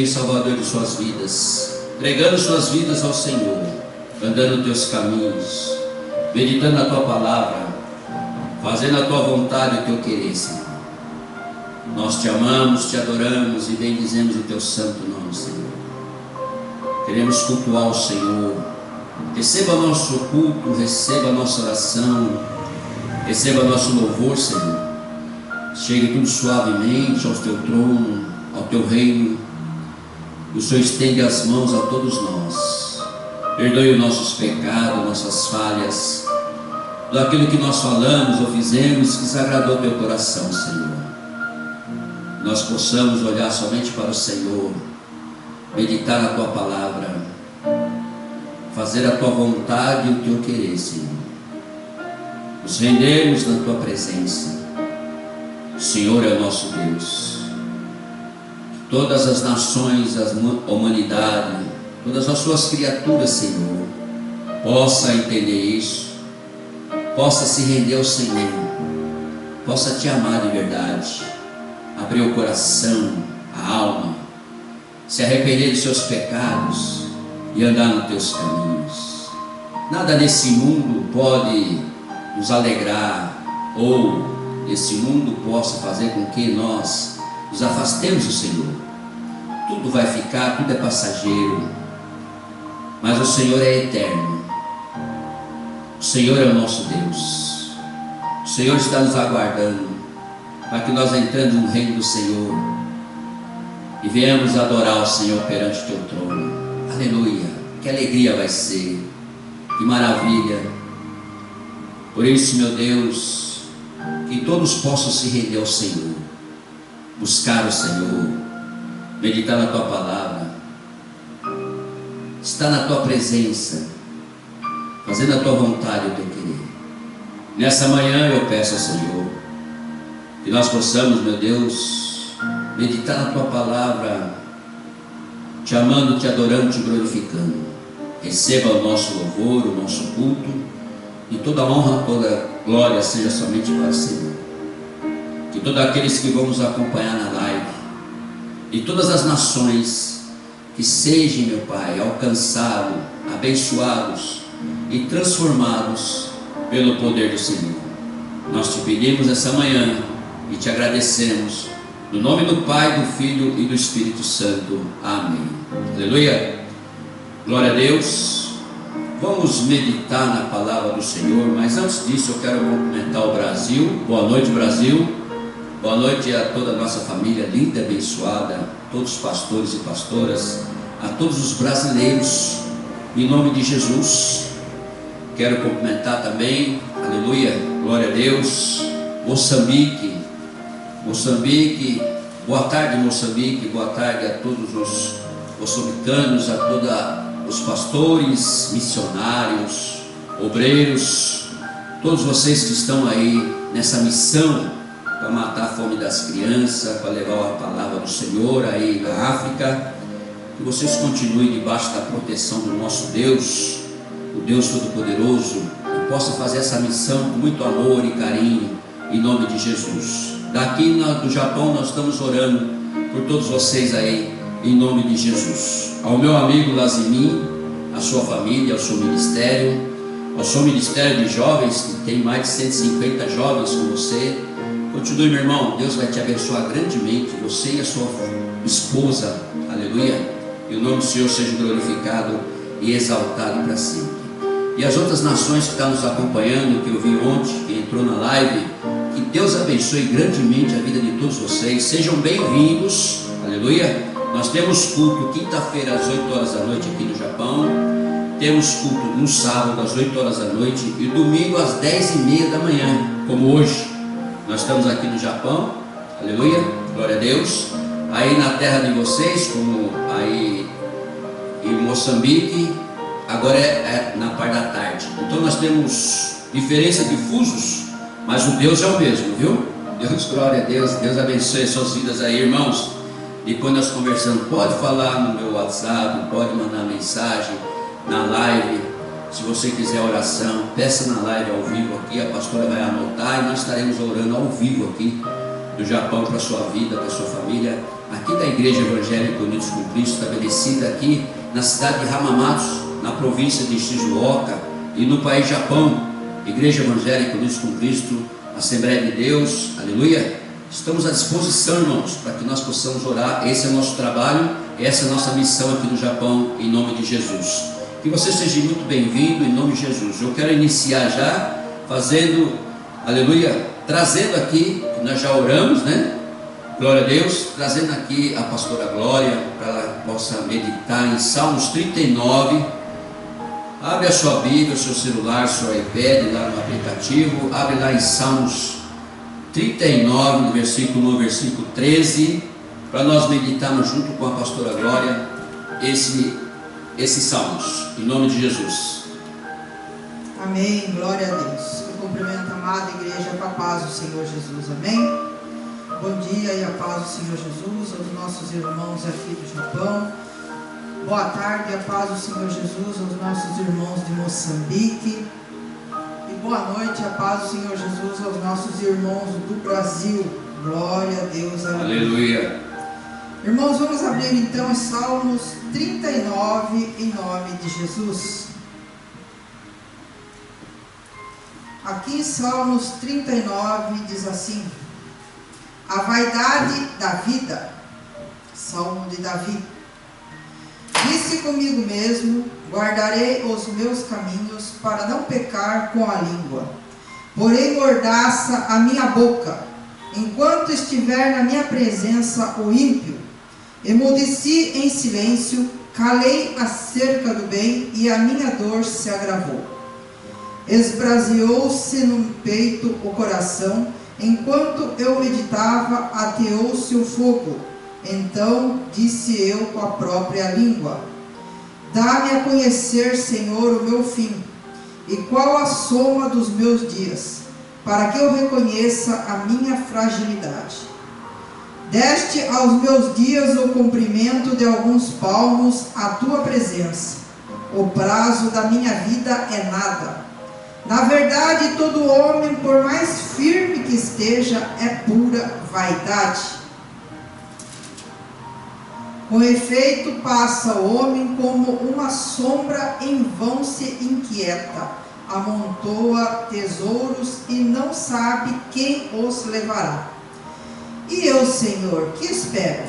Salvador de suas vidas, entregando suas vidas ao Senhor, andando nos teus caminhos, meditando a tua palavra, fazendo a tua vontade e o teu querer, Senhor. Nós te amamos, te adoramos e bendizemos o teu santo nome, Senhor. Queremos cultuar o Senhor. Receba nosso culto, receba nossa oração, receba nosso louvor, Senhor. Chegue tudo suavemente ao teu trono, ao teu reino. O Senhor estende as mãos a todos nós. Perdoe os nossos pecados, nossas falhas, daquilo que nós falamos ou fizemos que desagradou teu coração, Senhor. Nós possamos olhar somente para o Senhor, meditar na tua palavra, fazer a tua vontade e o teu querer, Senhor. Nos rendermos na tua presença. O Senhor é o nosso Deus. Todas as nações, a humanidade, todas as suas criaturas, Senhor, possa entender isso, possa se render ao Senhor, possa te amar de verdade, abrir o coração, a alma, se arrepender dos seus pecados e andar nos teus caminhos. Nada nesse mundo pode nos alegrar, ou esse mundo possa fazer com que nós nos afastemos do Senhor. Tudo vai ficar, tudo é passageiro, mas o Senhor é eterno. O Senhor é o nosso Deus. O Senhor está nos aguardando para que nós entremos no reino do Senhor e venhamos adorar o Senhor perante o teu trono. Aleluia, que alegria vai ser, que maravilha. Por isso, meu Deus, que todos possam se render ao Senhor, buscar o Senhor, meditar na tua palavra, estar na tua presença, fazendo a tua vontade e o teu querer. Nessa manhã eu peço ao Senhor que nós possamos, meu Deus, meditar na tua palavra, te amando, te adorando, te glorificando. Receba o nosso louvor, o nosso culto, e toda honra, toda glória seja somente para o Senhor. Que todos aqueles que vão nos acompanhar na live, e todas as nações, que sejam, meu Pai, alcançados, abençoados e transformados pelo poder do Senhor. Nós te pedimos essa manhã e te agradecemos, no nome do Pai, do Filho e do Espírito Santo. Amém. Aleluia. Glória a Deus. Vamos meditar na palavra do Senhor, mas antes disso eu quero cumprimentar o Brasil. Boa noite, Brasil. Boa noite a toda a nossa família linda, abençoada, todos os pastores e pastoras, a todos os brasileiros, em nome de Jesus. Quero cumprimentar também, aleluia, glória a Deus, Moçambique, boa tarde Moçambique, boa tarde a todos os moçambicanos, a todos os pastores, missionários, obreiros, todos vocês que estão aí nessa missão, para matar a fome das crianças, para levar a palavra do Senhor aí na África. Que vocês continuem debaixo da proteção do nosso Deus, o Deus Todo-Poderoso, e possa fazer essa missão com muito amor e carinho, em nome de Jesus. Daqui do Japão nós estamos orando por todos vocês aí, em nome de Jesus. Ao meu amigo Lazimin, a sua família, ao seu ministério de jovens, que tem mais de 150 jovens com você. Continue, meu irmão, Deus vai te abençoar grandemente, você e a sua esposa, aleluia, e o nome do Senhor seja glorificado e exaltado para sempre. E as outras nações que estão nos acompanhando, que eu vi ontem, que entrou na live, que Deus abençoe grandemente a vida de todos vocês, sejam bem-vindos, aleluia. Nós temos culto quinta-feira às 8 horas da noite aqui no Japão, temos culto no sábado às 8 horas da noite e domingo às 10h30 da manhã, como hoje. Nós estamos aqui no Japão, aleluia, glória a Deus. Aí na terra de vocês, como aí em Moçambique, agora é na parte da tarde. Então nós temos diferença de fusos, mas o Deus é o mesmo, viu? Deus, glória a Deus, Deus abençoe as suas vidas aí, irmãos. Depois nós conversando, pode falar no meu WhatsApp, pode mandar mensagem na live. Se você quiser oração, peça na live ao vivo aqui, a pastora vai anotar e nós estaremos orando ao vivo aqui do Japão para a sua vida, para a sua família, aqui da Igreja Evangélica Unidos com Cristo, estabelecida aqui na cidade de Hamamatsu, na província de Shizuoka e no país Japão. Igreja Evangélica Unidos com Cristo, Assembleia de Deus, aleluia. Estamos à disposição, irmãos, para que nós possamos orar. Esse é o nosso trabalho, essa é a nossa missão aqui no Japão, em nome de Jesus. Que você seja muito bem-vindo em nome de Jesus. Eu quero iniciar já fazendo, aleluia, trazendo aqui, nós já oramos, né? Glória a Deus, trazendo aqui a pastora Glória, para ela possa meditar em Salmos 39. Abre a sua Bíblia, o seu celular, o seu iPad, lá no aplicativo. Abre lá em Salmos 39, no versículo 1, versículo 13, para nós meditarmos junto com a pastora Glória esses salmos, em nome de Jesus. Amém, glória a Deus. Eu cumprimento a amada igreja com a paz do Senhor Jesus, amém? Bom dia e a paz do Senhor Jesus aos nossos irmãos aqui do Japão. Boa tarde e a paz do Senhor Jesus aos nossos irmãos de Moçambique. E boa noite, a paz do Senhor Jesus aos nossos irmãos do Brasil. Glória a Deus, amém. Aleluia. Irmãos, vamos abrir então os Salmos 39 em nome de Jesus. Aqui em Salmos 39 diz assim: a vaidade da vida. Salmo de Davi. Disse comigo mesmo: guardarei os meus caminhos para não pecar com a língua. Porém mordaça a minha boca, enquanto estiver na minha presença o ímpio. Emudeci em silêncio, calei acerca do bem, e a minha dor se agravou. Esbraseou-se no peito o coração, enquanto eu meditava, ateou-se o fogo. Então disse eu com a própria língua: dá-me a conhecer, Senhor, o meu fim, e qual a soma dos meus dias, para que eu reconheça a minha fragilidade. Deste aos meus dias o comprimento de alguns palmos à tua presença. O prazo da minha vida é nada. Na verdade, todo homem, por mais firme que esteja, é pura vaidade. Com efeito, passa o homem como uma sombra, em vão se inquieta, amontoa tesouros e não sabe quem os levará. E eu, Senhor, que espero?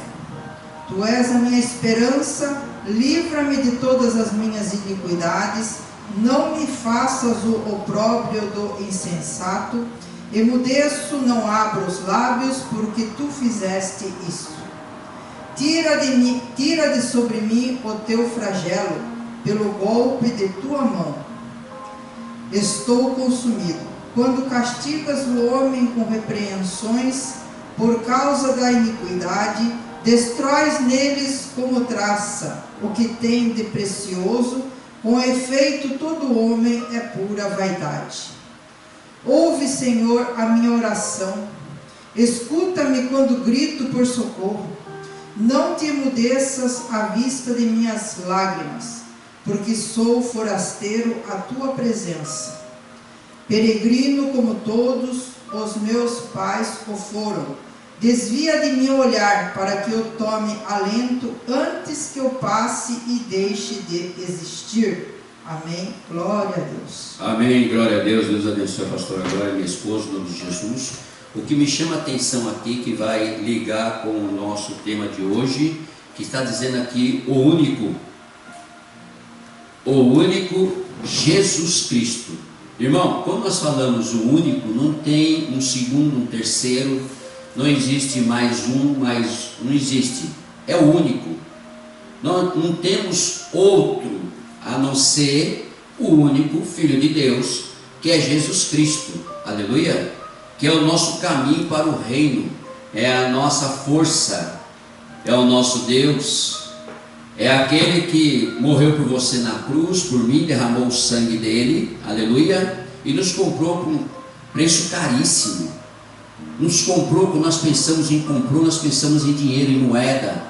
Tu és a minha esperança, livra-me de todas as minhas iniquidades, não me faças o opróbrio do insensato, emudeço, não abro os lábios, porque tu fizeste isto. Tira de sobre mim o teu flagelo, pelo golpe de tua mão. Estou consumido. Quando castigas o homem com repreensões, por causa da iniquidade, destróis neles como traça o que tem de precioso. Com efeito, todo homem é pura vaidade. Ouve, Senhor, a minha oração. Escuta-me quando grito por socorro. Não te emudeças à vista de minhas lágrimas, porque sou forasteiro à tua presença. Peregrino como todos os meus pais o foram. Desvia de mim o olhar, para que eu tome alento antes que eu passe e deixe de existir. Amém. Glória a Deus. Amém. Glória a Deus. Deus abençoe a pastora Glória, minha esposa, em nome de Jesus. O que me chama a atenção aqui, que vai ligar com o nosso tema de hoje, que está dizendo aqui o único Jesus Cristo. Irmão, quando nós falamos o único, não tem um segundo, um terceiro, não existe mais um, mas não existe, é o único. Nós não temos outro a não ser o único Filho de Deus, que é Jesus Cristo, aleluia, que é o nosso caminho para o reino, é a nossa força, é o nosso Deus, é aquele que morreu por você na cruz, por mim, derramou o sangue dele, aleluia, e nos comprou por um preço caríssimo. Nos comprou, quando nós pensamos em comprou, nós pensamos em dinheiro, em moeda.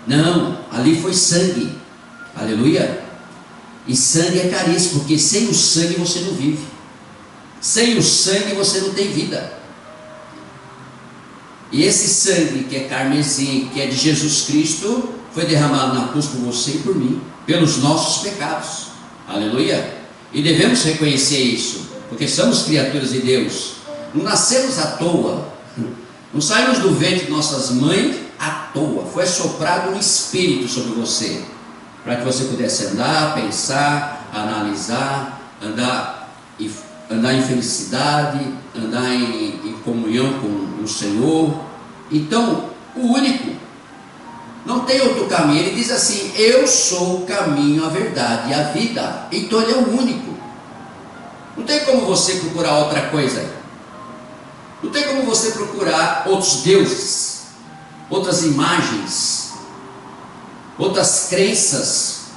Não, ali foi sangue, aleluia. E sangue é caríssimo, porque sem o sangue você não vive. Sem o sangue você não tem vida. E esse sangue que é carmesim, que é de Jesus Cristo, foi derramado na cruz por você e por mim, pelos nossos pecados. Aleluia! E devemos reconhecer isso, porque somos criaturas de Deus. Não nascemos à toa, não saímos do ventre de nossas mães à toa. Foi soprado um espírito sobre você, para que você pudesse andar, pensar, analisar, andar em felicidade, andar em comunhão com o Senhor. Então, o único, não tem outro caminho. Ele diz assim: eu sou o caminho, a verdade e a vida. Então ele é o único. Não tem como você procurar outra coisa. Não tem como você procurar outros deuses, outras imagens, outras crenças.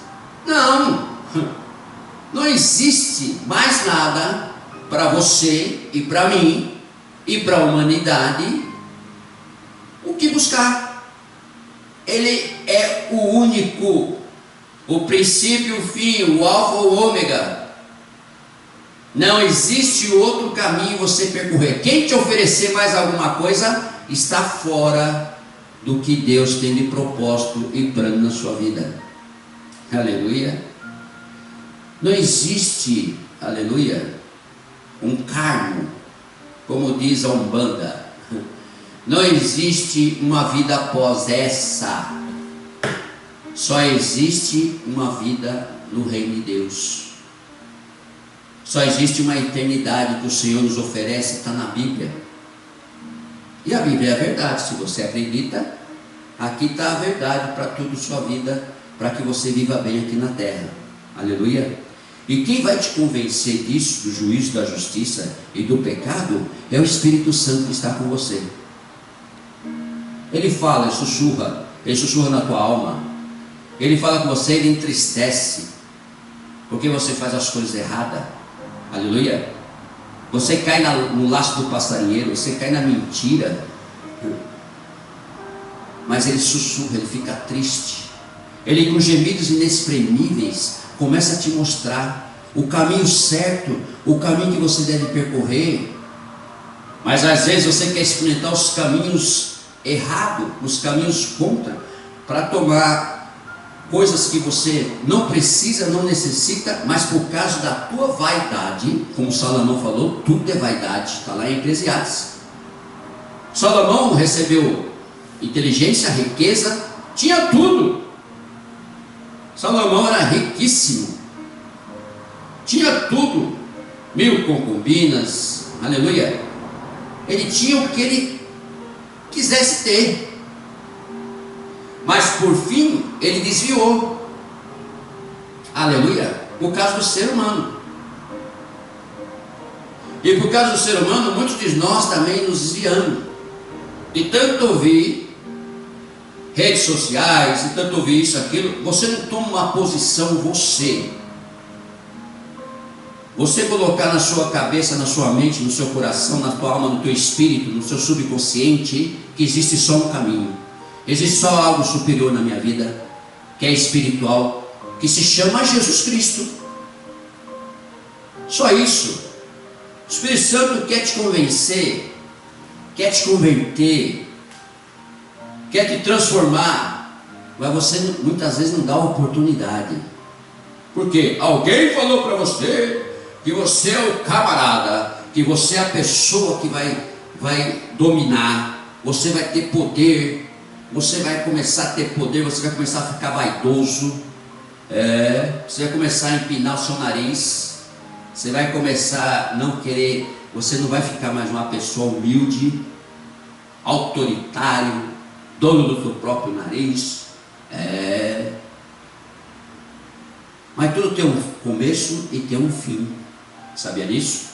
Não existe mais nada para você e para mim e para a humanidade o que buscar. Ele é o único, o princípio, o fim, o alfa, o ômega. Não existe outro caminho você percorrer. Quem te oferecer mais alguma coisa está fora do que Deus tem de propósito e plano na sua vida. Aleluia. Não existe, aleluia, um karma, como diz a Umbanda. Não existe uma vida após essa. Só existe uma vida no reino de Deus. Só existe uma eternidade que o Senhor nos oferece, está na Bíblia. E a Bíblia é a verdade. Se você acredita, aqui está a verdade para toda a sua vida, para que você viva bem aqui na terra. Aleluia. E quem vai te convencer disso, do juízo, da justiça e do pecado, é o Espírito Santo que está com você. Ele fala, ele sussurra na tua alma. Ele fala com você, ele entristece, porque você faz as coisas erradas. Aleluia. Você cai no laço do passarinheiro, você cai na mentira, mas ele sussurra, ele fica triste. Ele, com gemidos inexprimíveis, começa a te mostrar o caminho certo, o caminho que você deve percorrer. Mas às vezes você quer experimentar os caminhos errados, os caminhos contra, para tomar coisas que você não precisa, não necessita, mas por causa da tua vaidade, como Salomão falou, tudo é vaidade, está lá em Eclesiastes. Salomão recebeu inteligência, riqueza, tinha tudo. Salomão era riquíssimo, tinha tudo, 1000 concubinas, aleluia. Ele tinha o que ele quisesse ter. Mas por fim, ele desviou. Aleluia. Por causa do ser humano. E por causa do ser humano, muitos de nós também nos desviamos. E tanto ouvir redes sociais, e tanto ouvir isso, aquilo, você não toma uma posição, você colocar na sua cabeça, na sua mente, no seu coração, na tua alma, no teu espírito, no seu subconsciente, que existe só um caminho. Existe só algo superior na minha vida, que é espiritual, que se chama Jesus Cristo. Só isso. O Espírito Santo quer te convencer, quer te converter, quer te transformar, mas você muitas vezes não dá oportunidade. Porque alguém falou para você que você é o camarada, que você é a pessoa que vai dominar, você vai ter poder. Você vai começar a ter poder, você vai começar a ficar vaidoso, você vai começar a empinar o seu nariz, você vai começar a não querer, você não vai ficar mais uma pessoa humilde, autoritário, dono do seu próprio nariz. Mas tudo tem um começo e tem um fim, sabia disso?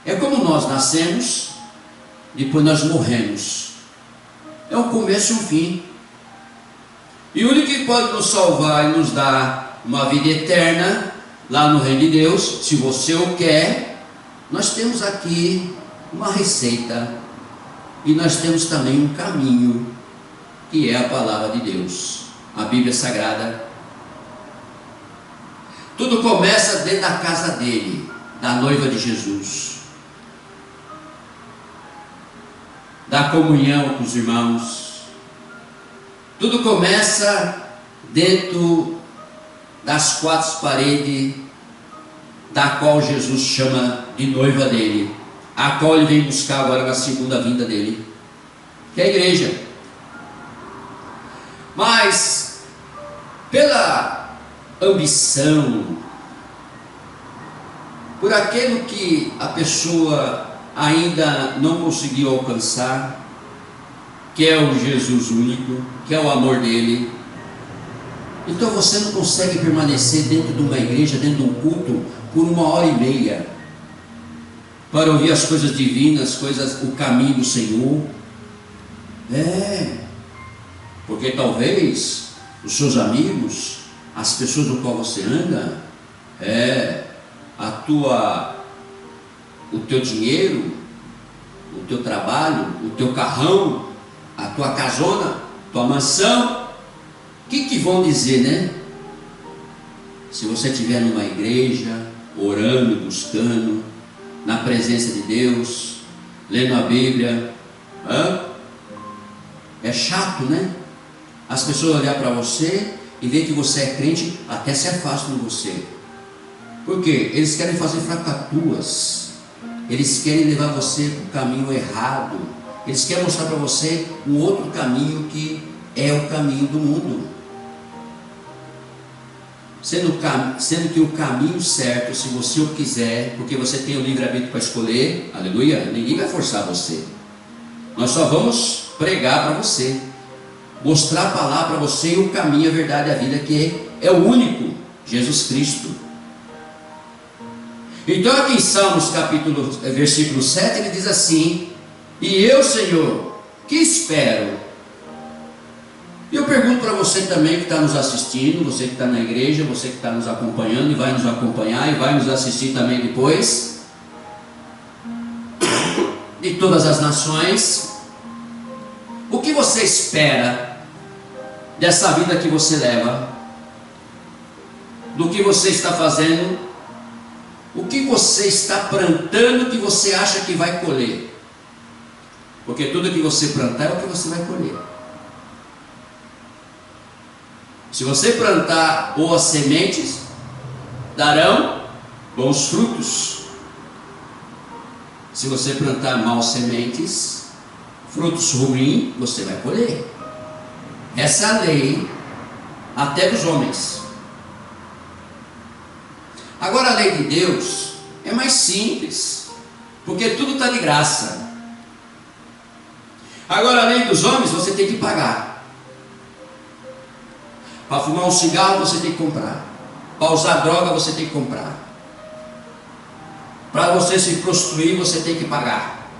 É como nós nascemos, depois nós morremos. É um começo e um fim. E o único que pode nos salvar e nos dar uma vida eterna lá no reino de Deus, se você o quer, nós temos aqui uma receita. E nós temos também um caminho, que é a palavra de Deus, a Bíblia Sagrada. Tudo começa dentro da casa dele, da noiva de Jesus. da comunhão com os irmãos. Tudo começa dentro das quatro paredes, da qual Jesus chama de noiva dele, a qual ele vem buscar agora na segunda vinda dele, que é a igreja. Mas pela ambição, por aquilo que a pessoa ainda não conseguiu alcançar, que é o Jesus único, que é o amor dele, então você não consegue permanecer dentro de uma igreja, dentro de um culto, por 1h30, para ouvir as coisas divinas, o caminho do Senhor. Porque talvez os seus amigos, as pessoas com qual você anda, o teu dinheiro, o teu trabalho, o teu carrão, a tua casona, tua mansão, o que vão dizer, né? Se você estiver numa igreja, orando, buscando, na presença de Deus, lendo a Bíblia, é chato, né? As pessoas olhar para você e ver que você é crente, até se afastam de você. Por quê? Eles querem fazer fracaturas, eles querem levar você para o caminho errado, eles querem mostrar para você um outro caminho que é o caminho do mundo. Sendo que o caminho certo, se você o quiser, porque você tem o livre-arbítrio para escolher, aleluia, ninguém vai forçar você. Nós só vamos pregar para você, mostrar a palavra para você e o caminho, a verdade e a vida, que é o único, Jesus Cristo. Então aqui em Salmos versículo 7, ele diz assim: e eu, Senhor, que espero? E eu pergunto para você também que está nos assistindo, você que está na igreja, você que está nos acompanhando e vai nos acompanhar e vai nos assistir também depois, de todas as nações, o que você espera dessa vida que você leva, do que você está fazendo, o que você está plantando que você acha que vai colher? Porque tudo que você plantar é o que você vai colher. Se você plantar boas sementes, darão bons frutos. Se você plantar maus sementes, frutos ruins, você vai colher. Essa é a lei até dos homens. Agora a lei de Deus é mais simples, porque tudo está de graça. Agora a lei dos homens você tem que pagar. Para fumar um cigarro você tem que comprar. Para usar droga você tem que comprar. Para você se prostituir você tem que pagar.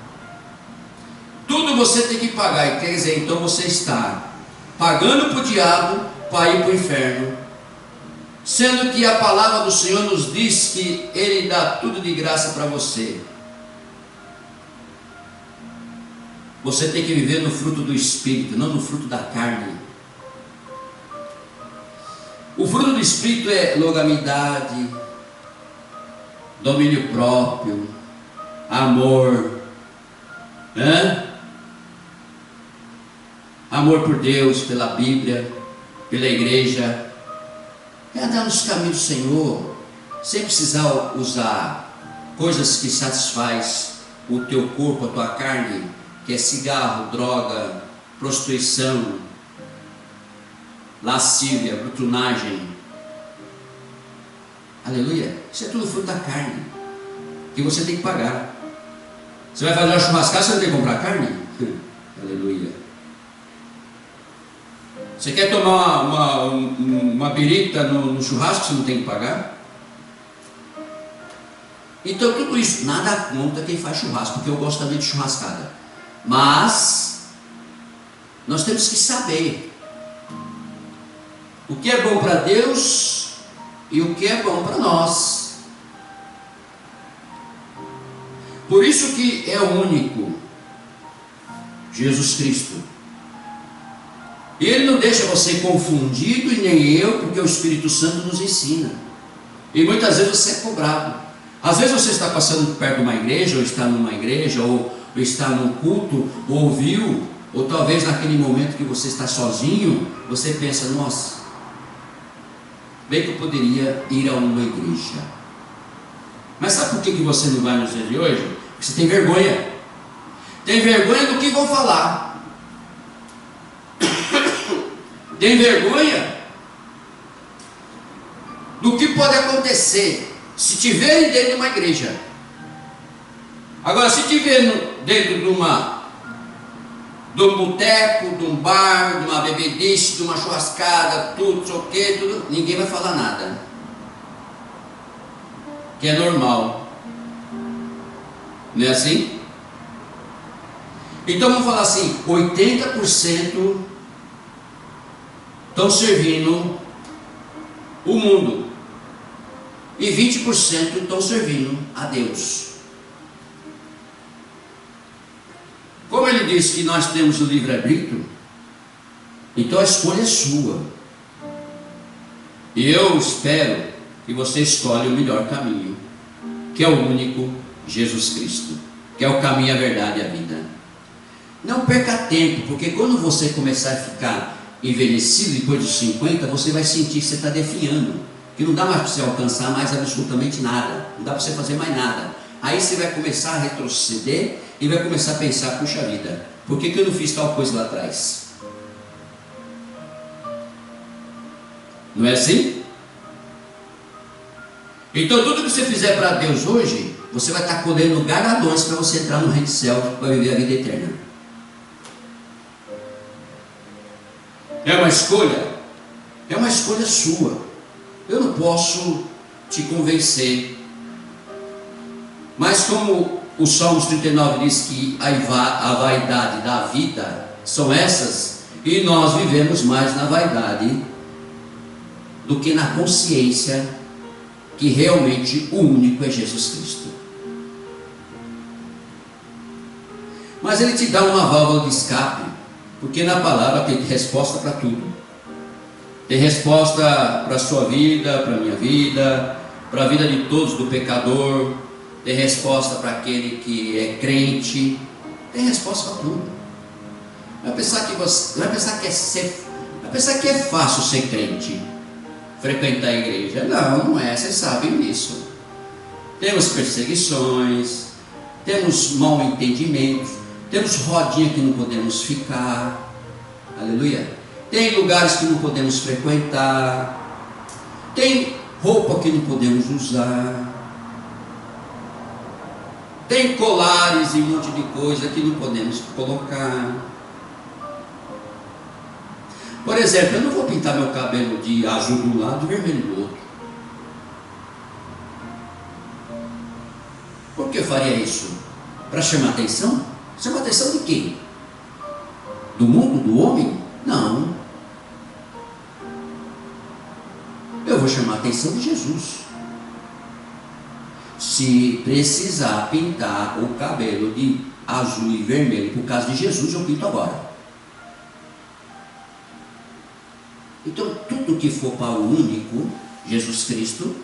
Tudo você tem que pagar. E quer dizer, então você está pagando para o diabo para ir para o inferno. Sendo que a palavra do Senhor nos diz que Ele dá tudo de graça para você. Você tem que viver no fruto do Espírito, não no fruto da carne. O fruto do Espírito é longanimidade, domínio próprio, amor, amor por Deus, pela Bíblia, pela igreja. É andar nos caminhos do Senhor, sem precisar usar coisas que satisfaz o teu corpo, a tua carne, que é cigarro, droga, prostituição, lascívia, brutunagem. Aleluia. Isso é tudo fruto da carne, que você tem que pagar. Você vai fazer uma churrascada, você não tem que comprar carne? Aleluia. Você quer tomar uma birita no churrasco, você não tem que pagar? Então tudo isso, nada contra quem faz churrasco, porque eu gosto também de churrascada. Mas nós temos que saber o que é bom para Deus e o que é bom para nós. Por isso que é o único, Jesus Cristo. E Ele não deixa você confundido, e nem eu, porque o Espírito Santo nos ensina. E muitas vezes você é cobrado. Às vezes você está passando perto de uma igreja, ou está numa igreja, ou está no culto, ouviu, ou talvez naquele momento que você está sozinho, você pensa, nossa, bem que eu poderia ir a uma igreja. Mas sabe por que você não vai nos dias de hoje? Porque você tem vergonha. Tem vergonha do que vão falar. Tem vergonha do que pode acontecer se te verem dentro de uma igreja. Agora, se te verem dentro de um boteco, de um bar, de uma bebedice, de uma churrascada, tudo, sei o que, tudo, ninguém vai falar nada. Que é normal. Não é assim? Então vamos falar assim, 80% estão servindo o mundo e 20% estão servindo a Deus. Como ele disse que nós temos o livre-arbítrio, então a escolha é sua. E eu espero que você escolha o melhor caminho, que é o único Jesus Cristo, que é o caminho, a verdade e a vida. Não perca tempo, porque quando você começar a ficar envelhecido, depois dos 50, você vai sentir que você está definhando, que não dá mais para você alcançar mais absolutamente nada, não dá para você fazer mais nada. Aí você vai começar a retroceder e vai começar a pensar, puxa vida, por que eu não fiz tal coisa lá atrás? Não é assim? Então tudo que você fizer para Deus hoje, você vai estar colhendo galardões para você entrar no reino do céu, para viver a vida eterna. É uma escolha sua. Eu não posso te convencer. Mas como o Salmos 39 diz que a vaidade da vida são essas, e nós vivemos mais na vaidade do que na consciência que realmente o único é Jesus Cristo. Mas ele te dá uma válvula de escape, porque na palavra tem resposta para tudo. Tem resposta para a sua vida, para a minha vida, para a vida de todos, do pecador. Tem resposta para aquele que é crente. Tem resposta para tudo. Vai pensar que é fácil ser crente, frequentar a igreja. Não é, vocês sabem disso. Temos perseguições, temos mal entendimentos, temos rodinha que não podemos ficar, aleluia. Tem lugares que não podemos frequentar, tem roupa que não podemos usar, tem colares e um monte de coisa que não podemos colocar. Por exemplo, eu não vou pintar meu cabelo de azul de um lado e vermelho do outro. Por que eu faria isso? Para chamar atenção? Chamar atenção de quem? Do mundo, do homem? Não. Eu vou chamar a atenção de Jesus. Se precisar pintar o cabelo de azul e vermelho por causa de Jesus, eu pinto agora. Então tudo que for para o único, Jesus Cristo,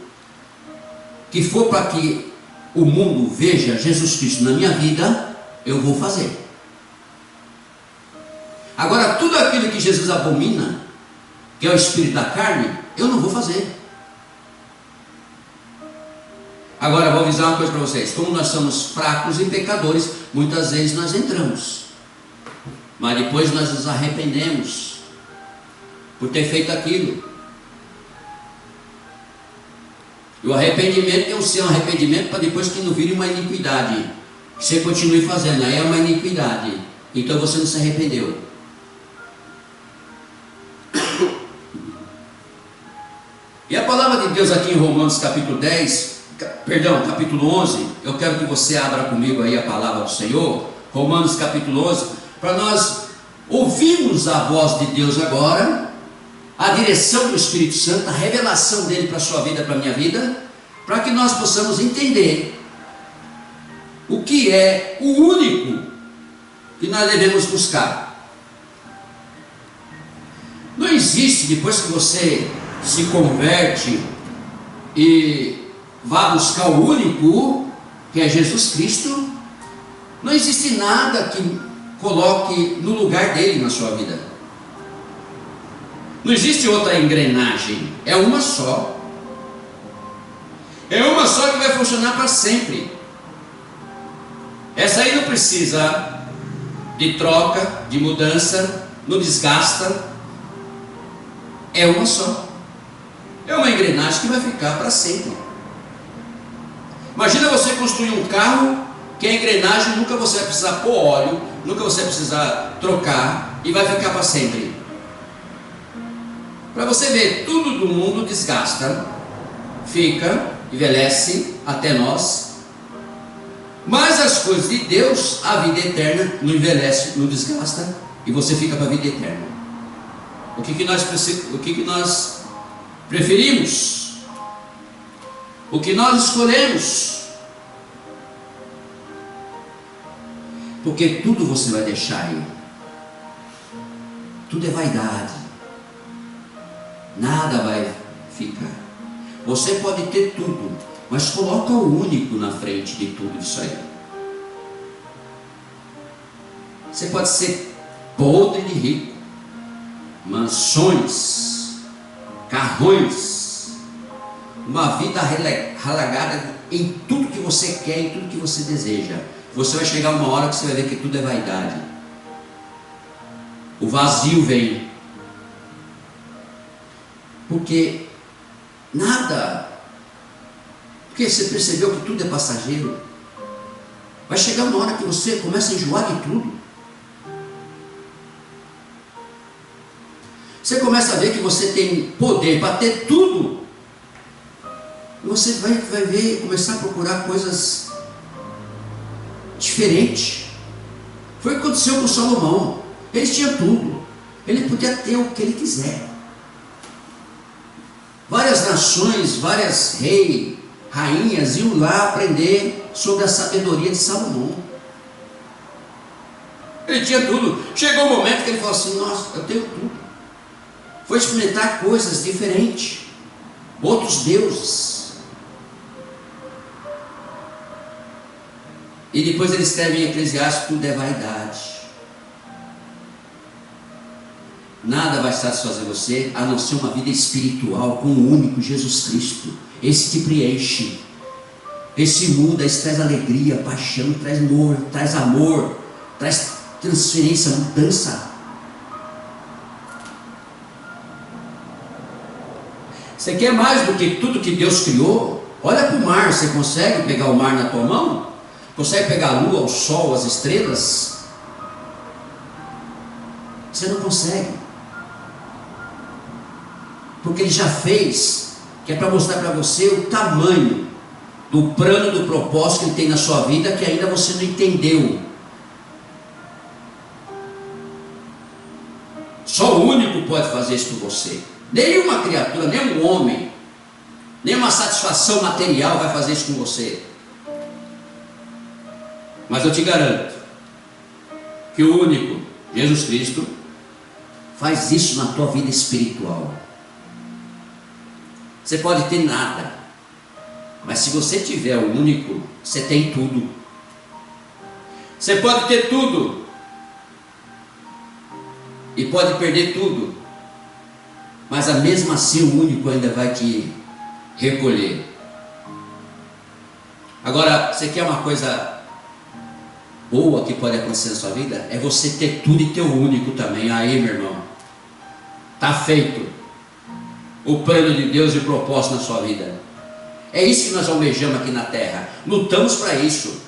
que for para que o mundo veja Jesus Cristo na minha vida, eu vou fazer. Agora tudo aquilo que Jesus abomina, que é o espírito da carne, eu não vou fazer. Agora vou avisar uma coisa para vocês. Como nós somos fracos e pecadores, muitas vezes nós entramos, mas depois nós nos arrependemos por ter feito aquilo. E o arrependimento tem que ser um arrependimento para depois que não vire uma iniquidade, que você continue fazendo. Aí é uma iniquidade, então você não se arrependeu. E a palavra de Deus aqui em Romanos capítulo 11, eu quero que você abra comigo aí a palavra do Senhor, Romanos capítulo 11, para nós ouvirmos a voz de Deus agora, a direção do Espírito Santo, a revelação dele para a sua vida, para a minha vida, para que nós possamos entender o que é o único que nós devemos buscar. Não existe, depois que você se converte e vá buscar o único, que é Jesus Cristo, Não existe nada que coloque no lugar dele na sua vida. Não existe outra engrenagem, é uma só. É uma só que vai funcionar para sempre. Essa aí não precisa de troca, de mudança, não desgasta. É uma só. É uma engrenagem que vai ficar para sempre. Imagina você construir um carro que a engrenagem nunca você vai precisar pôr óleo, nunca você vai precisar trocar e vai ficar para sempre. Para você ver, tudo do mundo desgasta, fica, envelhece até nós. Mas as coisas de Deus, a vida eterna, não envelhece, não desgasta e você fica para a vida eterna. O que nós preferimos? O que nós escolhemos? Porque tudo você vai deixar aí. Tudo é vaidade. Nada vai ficar. Você pode ter tudo, mas coloca o único na frente de tudo isso aí. Você pode ser podre de rico, mansões, carrões, uma vida relagada em tudo que você quer, em tudo que você deseja. Você vai chegar uma hora que você vai ver que tudo é vaidade. O vazio vem. Porque nada, porque você percebeu que tudo é passageiro. Vai chegar uma hora que você começa a enjoar de tudo. Você começa a ver que você tem poder para ter tudo. E você vai ver, começar a procurar coisas diferentes. Foi o que aconteceu com Salomão. Ele tinha tudo. Ele podia ter o que ele quiser. Várias nações, várias reis, rainhas iam lá aprender sobre a sabedoria de Salomão. Ele tinha tudo. Chegou o momento que ele falou assim: nossa, eu tenho tudo. Foi experimentar coisas diferentes, outros deuses. E depois ele escreve em Eclesiastes: tudo é vaidade. Nada vai satisfazer você a não ser uma vida espiritual com o único Jesus Cristo. Esse te preenche, esse muda, esse traz alegria, paixão, traz amor, traz transferência, mudança. Você quer mais do que tudo que Deus criou? Olha para o mar. Você consegue pegar o mar na tua mão? Consegue pegar a lua, o sol, as estrelas? Você não consegue. Porque Ele já fez, que é para mostrar para você o tamanho do plano, do propósito que Ele tem na sua vida, que ainda você não entendeu. Só o único pode fazer isso por você. Nenhuma criatura, nenhum homem, nenhuma satisfação material vai fazer isso com você. Mas eu te garanto que o único, Jesus Cristo, faz isso na tua vida espiritual. Você pode ter nada, mas se você tiver o único, você tem tudo. Você pode ter tudo e pode perder tudo, mas mesmo assim o único ainda vai te recolher. Agora, você quer uma coisa boa que pode acontecer na sua vida? É você ter tudo e ter o único também. Aí, meu irmão, está feito o plano de Deus e o propósito na sua vida. É isso que nós almejamos aqui na terra. Lutamos para isso.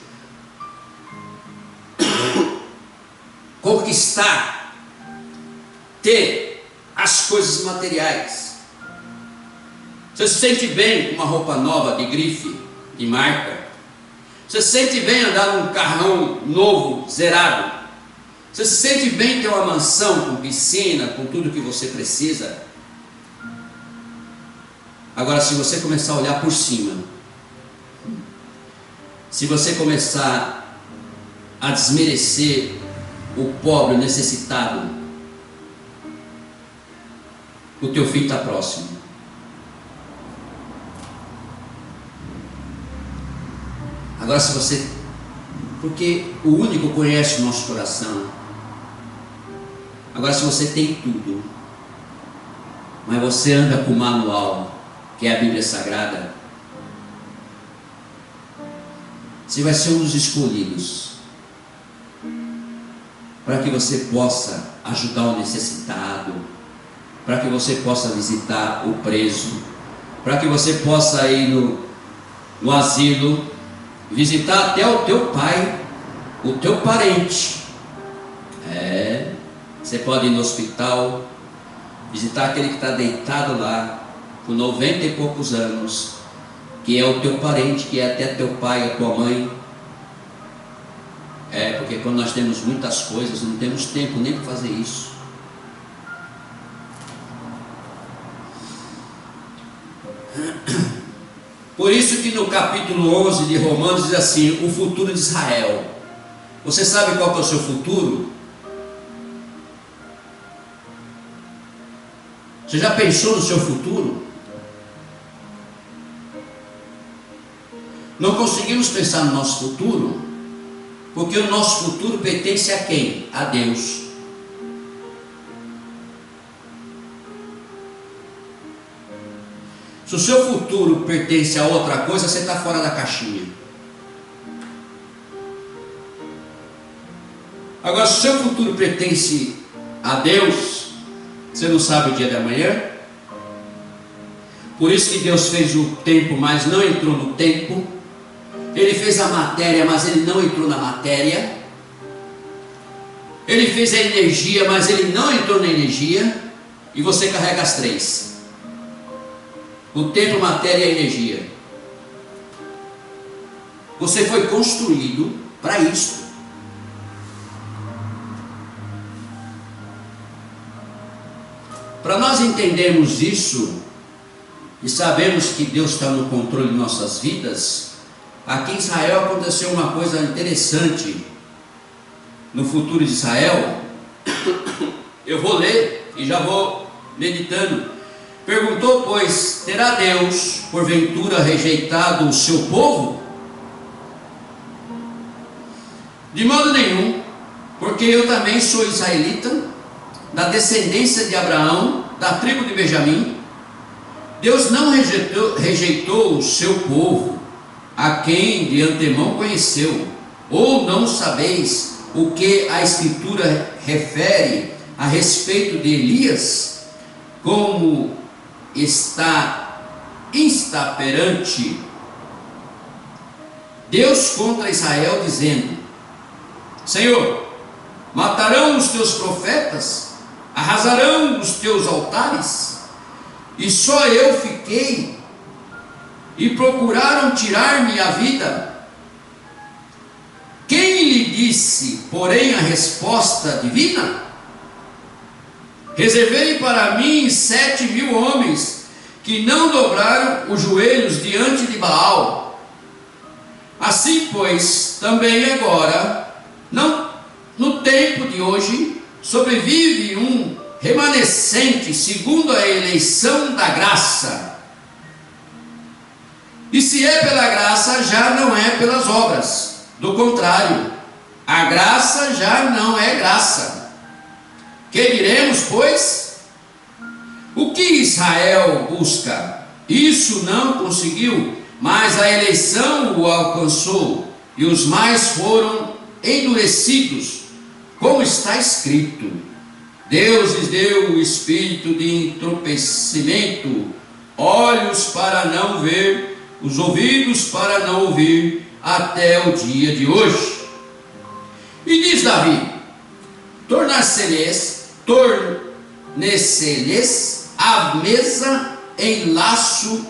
Conquistar, ter as coisas materiais. Você se sente bem com uma roupa nova de grife, de marca? Você se sente bem andar num carrão novo, zerado? Você se sente bem ter uma mansão com piscina, com tudo que você precisa? Agora, se você começar a olhar por cima, se você começar a desmerecer o pobre, o necessitado, o teu fim está próximo. Agora, se você porque o único conhece o nosso coração. Agora, se você tem tudo, mas você anda com o manual, que é a Bíblia Sagrada, você vai ser um dos escolhidos, para que você possa ajudar o necessitado, para que você possa visitar o preso, para que você possa ir no asilo, visitar até o teu pai, o teu parente. Você pode ir no hospital, visitar aquele que está deitado lá, com 90 e poucos anos, que é o teu parente, que é até teu pai, a tua mãe. Porque quando nós temos muitas coisas, não temos tempo nem para fazer isso. Por isso que no capítulo 11 de Romanos diz assim, o futuro de Israel. Você sabe qual que é o seu futuro? Você já pensou no seu futuro? Não conseguimos pensar no nosso futuro, porque o nosso futuro pertence a quem? A Deus. Se o seu futuro pertence a outra coisa, você está fora da caixinha. Agora, se o seu futuro pertence a Deus, você não sabe o dia de amanhã. Por isso que Deus fez o tempo, mas não entrou no tempo. Ele fez a matéria, mas ele não entrou na matéria. Ele fez a energia, mas ele não entrou na energia. E você carrega as três: o tempo, matéria e a energia. Você foi construído para isso. Para nós entendermos isso e sabemos que Deus está no controle de nossas vidas, aqui em Israel aconteceu uma coisa interessante. No futuro de Israel, eu vou ler e já vou meditando. Perguntou, pois, terá Deus porventura rejeitado o seu povo? De modo nenhum, porque eu também sou israelita, da descendência de Abraão, da tribo de Benjamim. Deus não rejeitou o seu povo, a quem de antemão conheceu. Ou não sabeis o que a Escritura refere a respeito de Elias, como está perante Deus contra Israel, dizendo: Senhor, matarão os teus profetas, arrasarão os teus altares, e só eu fiquei, e procuraram tirar-me a vida. Quem lhe disse, porém, a resposta divina? Reservei para mim 7.000 homens, que não dobraram os joelhos diante de Baal. Assim, pois, também agora, no tempo de hoje, sobrevive um remanescente segundo a eleição da graça. E se é pela graça, já não é pelas obras. Do contrário, a graça já não é graça. Que diremos, pois? O que Israel busca? Isso não conseguiu, mas a eleição o alcançou, e os mais foram endurecidos, como está escrito: Deus lhes deu o espírito de entorpecimento, olhos para não ver, os ouvidos para não ouvir, até o dia de hoje. E diz Davi: tornar-se-lhes a mesa em laço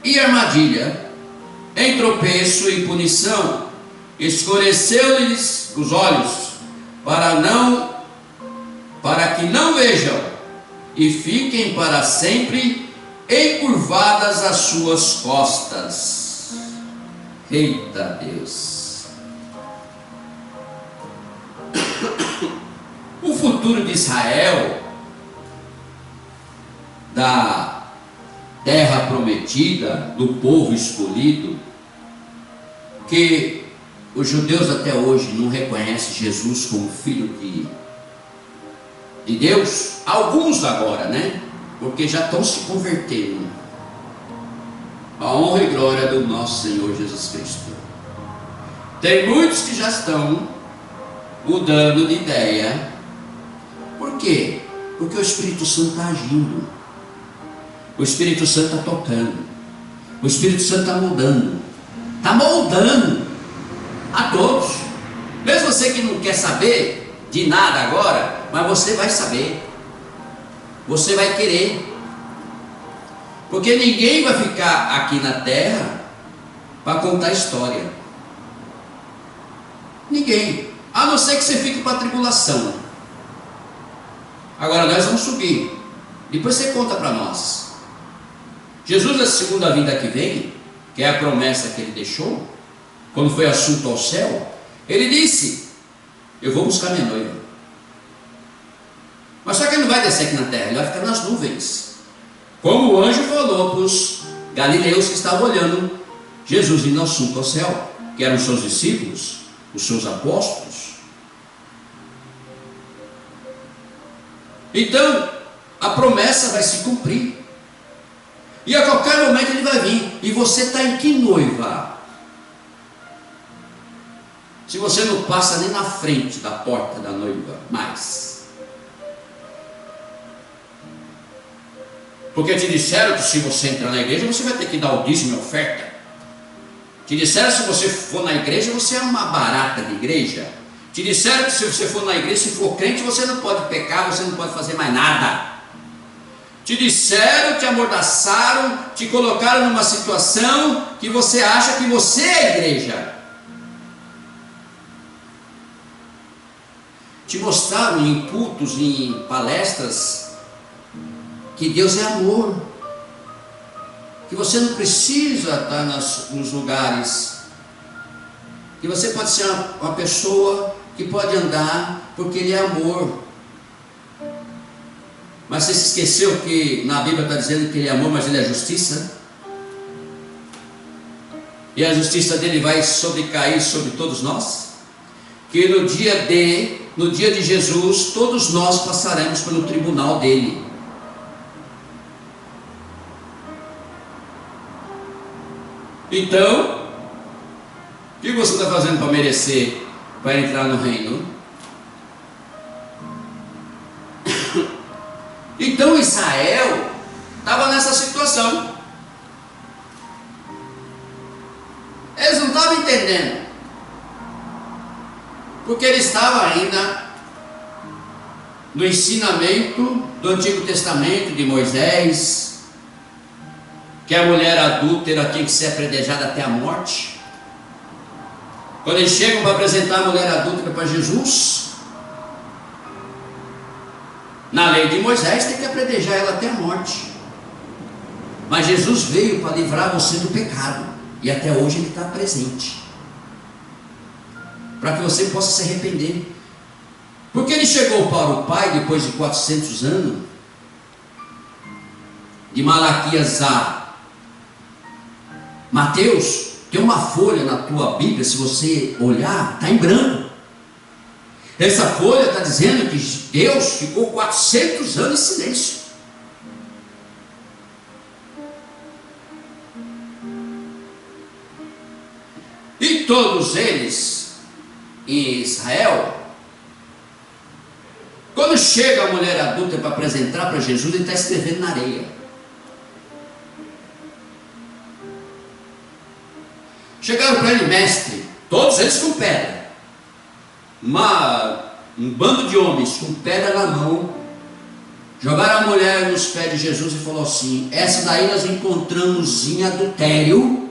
e armadilha, em tropeço e punição, escureceu-lhes os olhos, para que não vejam, e fiquem para sempre encurvadas as suas costas. Eita Deus! O futuro de Israel, da terra prometida, do povo escolhido, que Os judeus até hoje não reconhecem Jesus como filho de Deus. Alguns agora, né? Porque já estão se convertendo. A honra e glória do nosso Senhor Jesus Cristo. Tem muitos que já estão mudando de ideia. Por quê? Porque o Espírito Santo está agindo. O Espírito Santo está tocando. O Espírito Santo está mudando. Está moldando a todos. Mesmo você que não quer saber de nada agora, mas você vai saber. Você vai querer. Porque ninguém vai ficar aqui na terra para contar história. Ninguém. A não ser que você fique para a tribulação. Agora nós vamos subir. Depois você conta para nós. Jesus, na segunda vinda que vem, que é a promessa que ele deixou, quando foi assunto ao céu, ele disse: eu vou buscar minha noiva. Mas só que ele não vai descer aqui na terra, ele vai ficar nas nuvens. Como o anjo falou para os galileus que estavam olhando Jesus indo assunto ao céu, que eram os seus discípulos, os seus apóstolos. Então, a promessa vai se cumprir. E a qualquer momento ele vai vir. E você está em que noiva? Se você não passa nem na frente da porta da noiva mais. Porque te disseram que se você entrar na igreja, você vai ter que dar o dízimo e oferta. Te disseram que se você for na igreja, você é uma barata de igreja. Te disseram que se você for na igreja, se for crente, você não pode pecar, você não pode fazer mais nada. Te disseram, te amordaçaram, te colocaram numa situação que você acha que você é a igreja. Te mostraram em cultos, em palestras, que Deus é amor, que você não precisa estar nos lugares, que você pode ser uma pessoa que pode andar, porque Ele é amor. Mas você se esqueceu que na Bíblia está dizendo que Ele é amor, mas Ele é justiça? E a justiça dele vai sobrecair sobre todos nós? Que no dia de Jesus, todos nós passaremos pelo tribunal dele. Então, o que você está fazendo para merecer, para entrar no reino? Então Israel estava nessa situação. Eles não estavam entendendo, porque ele estava ainda no ensinamento do Antigo Testamento de Moisés, que a mulher adúltera tinha que ser apedrejada até a morte. Quando eles chegam para apresentar a mulher adúltera para Jesus, na lei de Moisés tem que apedrejar ela até a morte. Mas Jesus veio para livrar você do pecado, e até hoje Ele está presente, para que você possa se arrepender. Porque Ele chegou para o Pai depois de 400 anos, de Malaquias a Mateus. Tem uma folha na tua Bíblia, se você olhar, está em branco. Essa folha está dizendo que Deus ficou 400 anos em silêncio. E todos eles em Israel, quando chega a mulher adulta para apresentar para Jesus, ele está escrevendo na areia. Chegaram para ele: mestre, todos eles com pedra, um bando de homens com pedra na mão, jogaram a mulher nos pés de Jesus e falou assim: essa daí nós encontramos em adultério,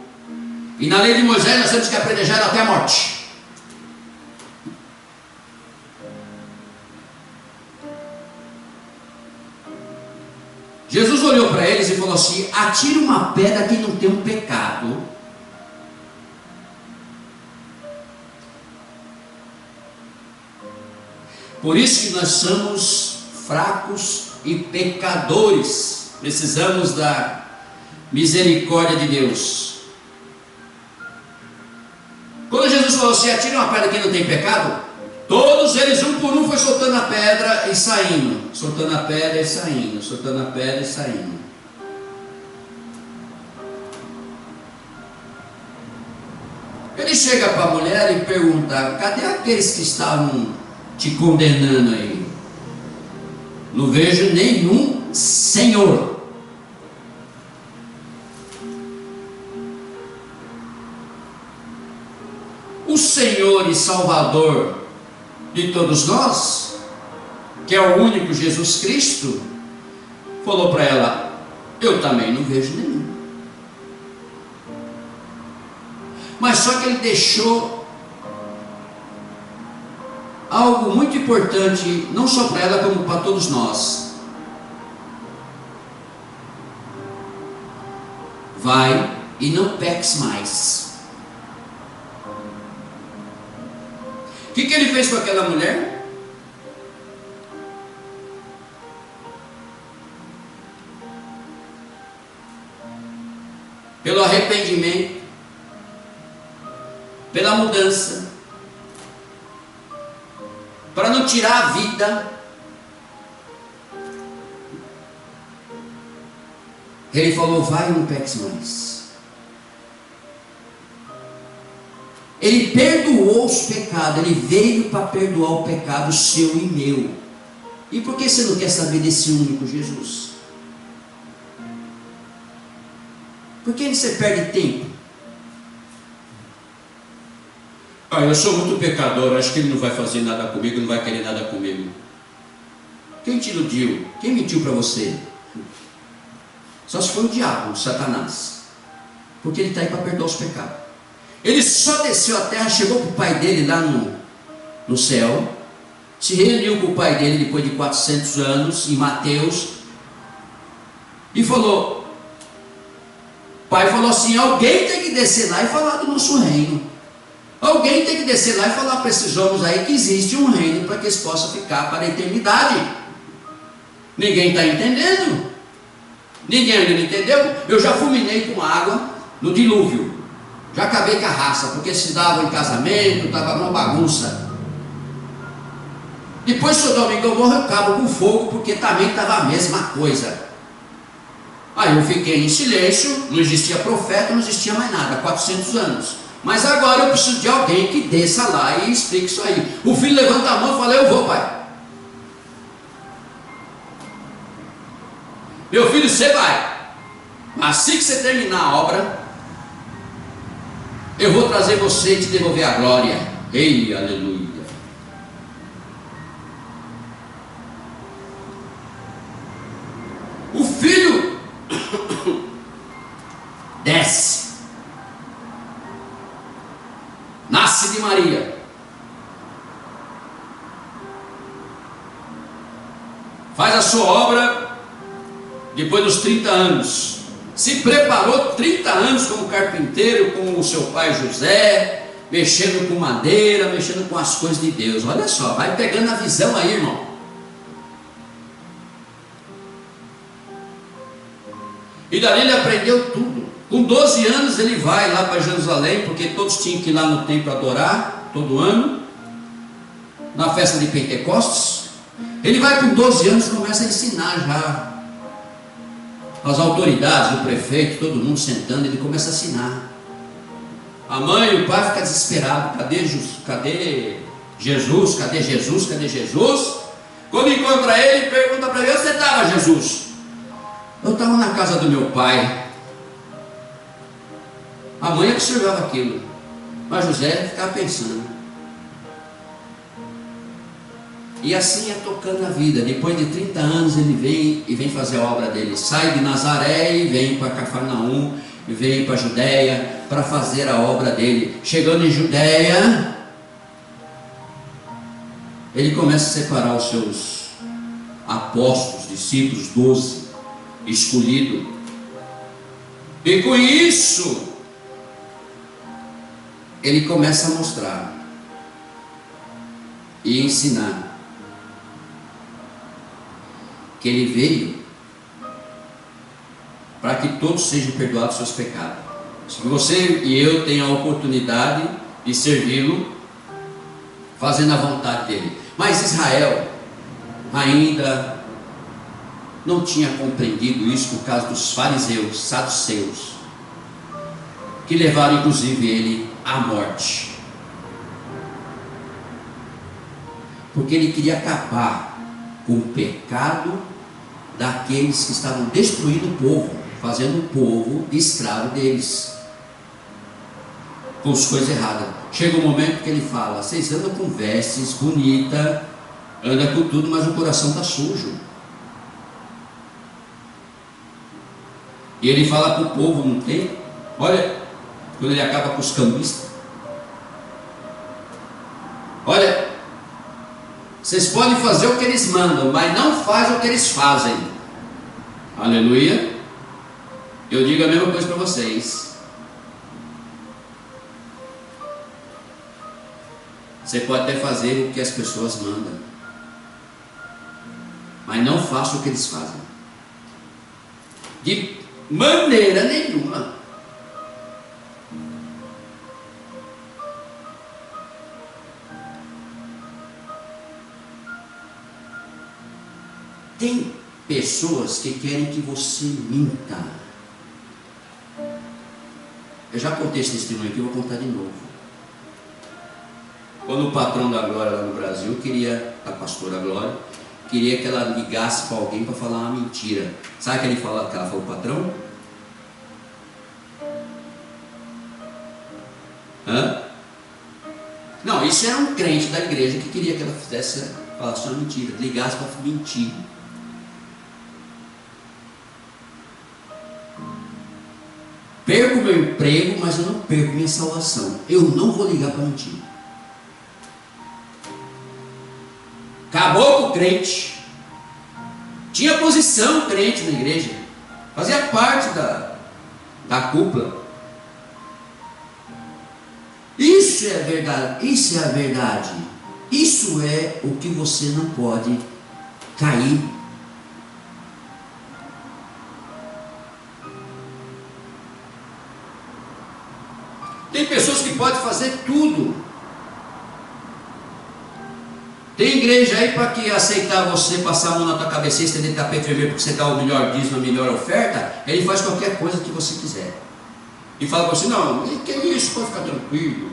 e na lei de Moisés nós temos que apedrejar ela até a morte. Jesus olhou para eles e falou assim: atire uma pedra quem não tem um pecado. Por isso que nós somos fracos e pecadores, precisamos da misericórdia de Deus. Quando Jesus falou assim, atire uma pedra quem não tem pecado, todos eles, um por um, foi soltando a pedra e saindo, soltando a pedra e saindo, soltando a pedra e saindo. Ele chega para a mulher e pergunta: cadê aqueles que estavam te condenando aí? Não vejo nenhum, Senhor. O Senhor e Salvador de todos nós, que é o único Jesus Cristo, falou para ela: eu também não vejo nenhum. Mas só que ele deixou algo muito importante, não só para ela, como para todos nós. Vai e não peques mais. O que ele fez com aquela mulher? Pelo arrependimento, pela mudança, para não tirar a vida, ele falou: vai e não peques mais. Ele perdoou os pecados, ele veio para perdoar o pecado seu e meu. E por que você não quer saber desse único Jesus? Por que você perde tempo? Eu sou muito pecador, acho que ele não vai fazer nada comigo, não vai querer nada comigo. Quem te iludiu? Quem mentiu para você? Só se foi o diabo, o Satanás. Porque ele está aí para perdoar os pecados. Ele só desceu à terra, chegou para o pai dele lá no céu, se reuniu com o pai dele depois de 400 anos, em Mateus, e falou: o pai falou assim: alguém tem que descer lá e falar do nosso reino. Alguém tem que descer lá e falar para esses homens aí que existe um reino para que eles possam ficar para a eternidade. Ninguém está entendendo. Ninguém ainda não entendeu. Eu já fulminei com água no dilúvio. Já acabei com a raça, porque se dava em casamento, estava uma bagunça. Depois, Sodoma e Gomorra, eu acabo com fogo, porque também estava a mesma coisa. Aí eu fiquei em silêncio, não existia profeta, não existia mais nada, 400 anos. Mas agora eu preciso de alguém que desça lá e explique isso aí. O filho levanta a mão e fala: eu vou, pai. Meu filho, você vai. Assim que você terminar a obra, eu vou trazer você e te devolver a glória. Ei, aleluia. O filho desce, nasce de Maria, faz a sua obra depois dos 30 anos. Se preparou 30 anos como carpinteiro, com o seu pai José, mexendo com madeira, mexendo com as coisas de Deus. Olha só, vai pegando a visão aí, irmão. E dali ele aprendeu tudo. Com 12 anos ele vai lá para Jerusalém, porque todos tinham que ir lá no templo adorar, todo ano, na festa de Pentecostes. Ele vai com 12 anos e começa a ensinar já. As autoridades, o prefeito, todo mundo sentando, ele começa a assinar. A mãe e o pai ficam desesperados: cadê Jesus? Cadê Jesus? Cadê Jesus? Quando encontra ele, pergunta para ele: onde você estava, Jesus? Eu estava na casa do meu pai. A mãe observava aquilo, mas José ficava pensando. E assim é tocando a vida. Depois de 30 anos ele vem fazer a obra dele. Sai de Nazaré e vem para Cafarnaum, e vem para Judéia para fazer a obra dele. Chegando em Judéia, ele começa a separar os seus apóstolos, discípulos, 12, escolhidos. E com isso, ele começa a mostrar e ensinar que ele veio para que todos sejam perdoados seus pecados. Se você e eu tenham a oportunidade e servi-lo, fazendo a vontade dele. Mas Israel ainda não tinha compreendido isso por causa dos fariseus, saduceus, que levaram inclusive ele à morte, porque ele queria acabar com o pecado daqueles que estavam destruindo o povo, fazendo o povo escravo deles, com as coisas erradas. Chega um momento que ele fala: vocês andam com vestes bonitas, andam com tudo, mas o coração está sujo. E ele fala para o povo, não tem? Olha, quando ele acaba com os cambistas, olha, vocês podem fazer o que eles mandam, mas não fazem o que eles fazem. Aleluia. Eu digo a mesma coisa para vocês. Você pode até fazer o que as pessoas mandam, mas não faça o que eles fazem. De maneira nenhuma. Tem pessoas que querem que você minta. Eu já contei esse testemunho aqui, eu vou contar de novo. Quando o patrão da Glória lá no Brasil queria, a pastora Glória, queria que ela ligasse para alguém para falar uma mentira. Sabe o que ela falou, patrão? Hã? Não, isso era um crente da igreja que queria que ela falasse uma mentira, ligasse para mentir. Perco meu emprego, mas eu não perco minha salvação. Eu não vou ligar para mentir. Acabou com o crente. Tinha posição crente na igreja, fazia parte da cúpula. Isso é a verdade. Isso é a verdade. Isso é o que você não pode cair. Tem pessoas que podem fazer tudo. Tem igreja aí para que aceitar você, passar a mão na tua cabeça e estender tapete vermelho porque você dá o melhor dízimo, a melhor oferta. Ele faz qualquer coisa que você quiser. E fala para você: não, que é isso, pode ficar tranquilo.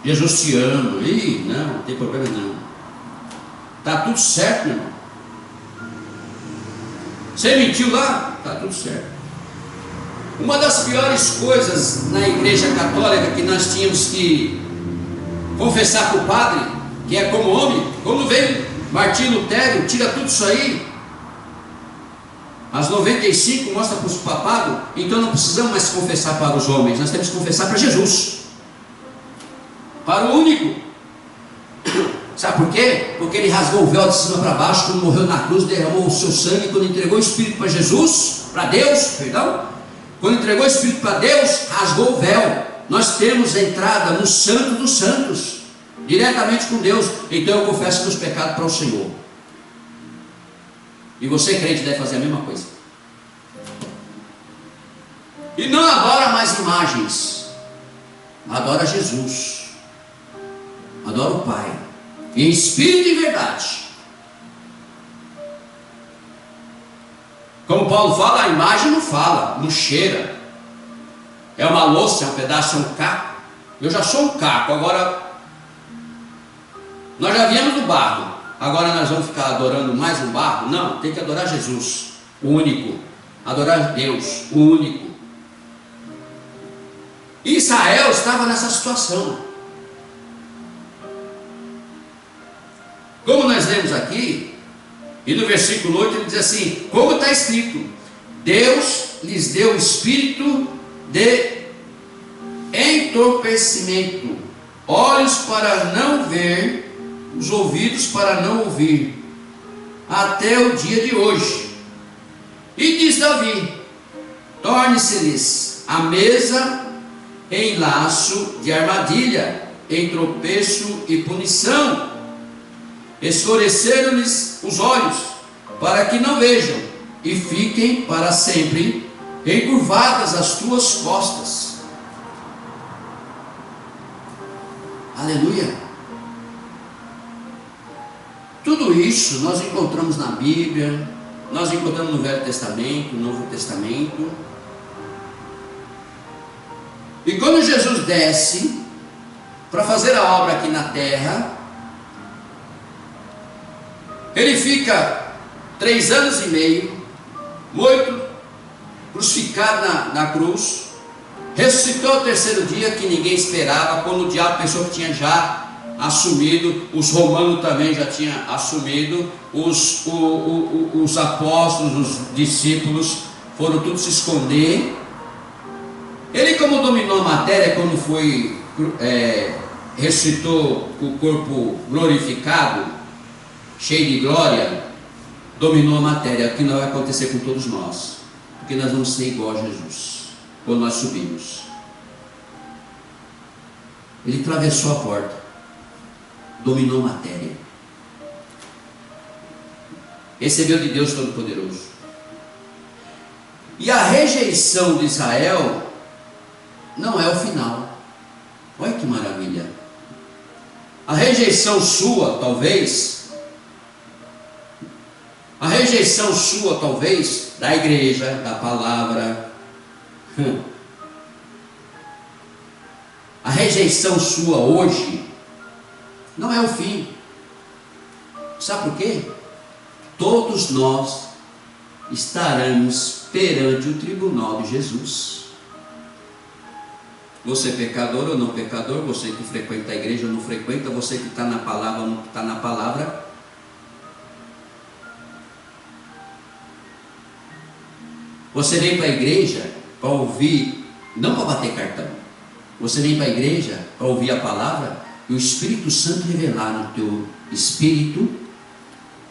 Jesus te ama. Ih, não tem problema não. Está tudo certo, meu irmão. Você mentiu lá? Está tudo certo. Uma das piores coisas na igreja católica que nós tínhamos que confessar para o padre, que é como homem, quando veio Martinho Lutero, tira tudo isso aí, as 95 mostra para os papados, então não precisamos mais confessar para os homens, nós temos que confessar para Jesus, para o único. Sabe por quê? Porque ele rasgou o véu de cima para baixo, quando morreu na cruz, derramou o seu sangue, quando entregou o Espírito para Jesus, para Deus, perdão, quando entregou o Espírito para Deus, rasgou o véu. Nós temos a entrada no Santo dos Santos, diretamente com Deus. Então eu confesso meus pecados para o Senhor. E você, crente, deve fazer a mesma coisa. E não adora mais imagens, adora Jesus, adora o Pai, em espírito e verdade. Como Paulo fala, a imagem não fala, não cheira. É uma louça, é um pedaço, é um caco. Eu já sou um caco, agora nós já viemos do barro, agora nós vamos ficar adorando mais um barro? Não, tem que adorar Jesus, o único. Adorar Deus, o único. Israel estava nessa situação. Como nós lemos aqui, e no versículo 8 ele diz assim: como está escrito, Deus lhes deu espírito de entorpecimento, olhos para não ver, os ouvidos para não ouvir, até o dia de hoje. E diz Davi: torne-se-lhes a mesa em laço de armadilha, em tropeço e punição. Escureceram-lhes os olhos, para que não vejam, e fiquem para sempre encurvadas as tuas costas. Aleluia. Tudo isso nós encontramos na Bíblia, nós encontramos no Velho Testamento, no Novo Testamento. E quando Jesus desce para fazer a obra aqui na terra, ele fica 3 anos e meio, morto, crucificado na cruz, ressuscitou ao 3º dia, que ninguém esperava, quando o diabo pensou que tinha já assumido, os romanos também já tinham assumido, os apóstolos, os discípulos foram todos se esconder. Ele, como dominou a matéria, quando foi ressuscitou com o corpo glorificado, cheio de glória, dominou a matéria. O que não vai acontecer com todos nós, porque nós vamos ser igual a Jesus quando nós subimos. Ele atravessou a porta, dominou a matéria, recebeu de Deus Todo-Poderoso. E a rejeição de Israel não é o final. Olha que maravilha. A rejeição sua, talvez, da igreja, da palavra, a rejeição sua hoje não é o fim. Sabe por quê? Todos nós estaremos perante o tribunal de Jesus. Você pecador ou não pecador, você que frequenta a igreja ou não frequenta, você que está na palavra ou não está na palavra. Você vem para a igreja para ouvir, não para bater cartão. Você vem para a igreja para ouvir a palavra e o Espírito Santo revelar no teu espírito,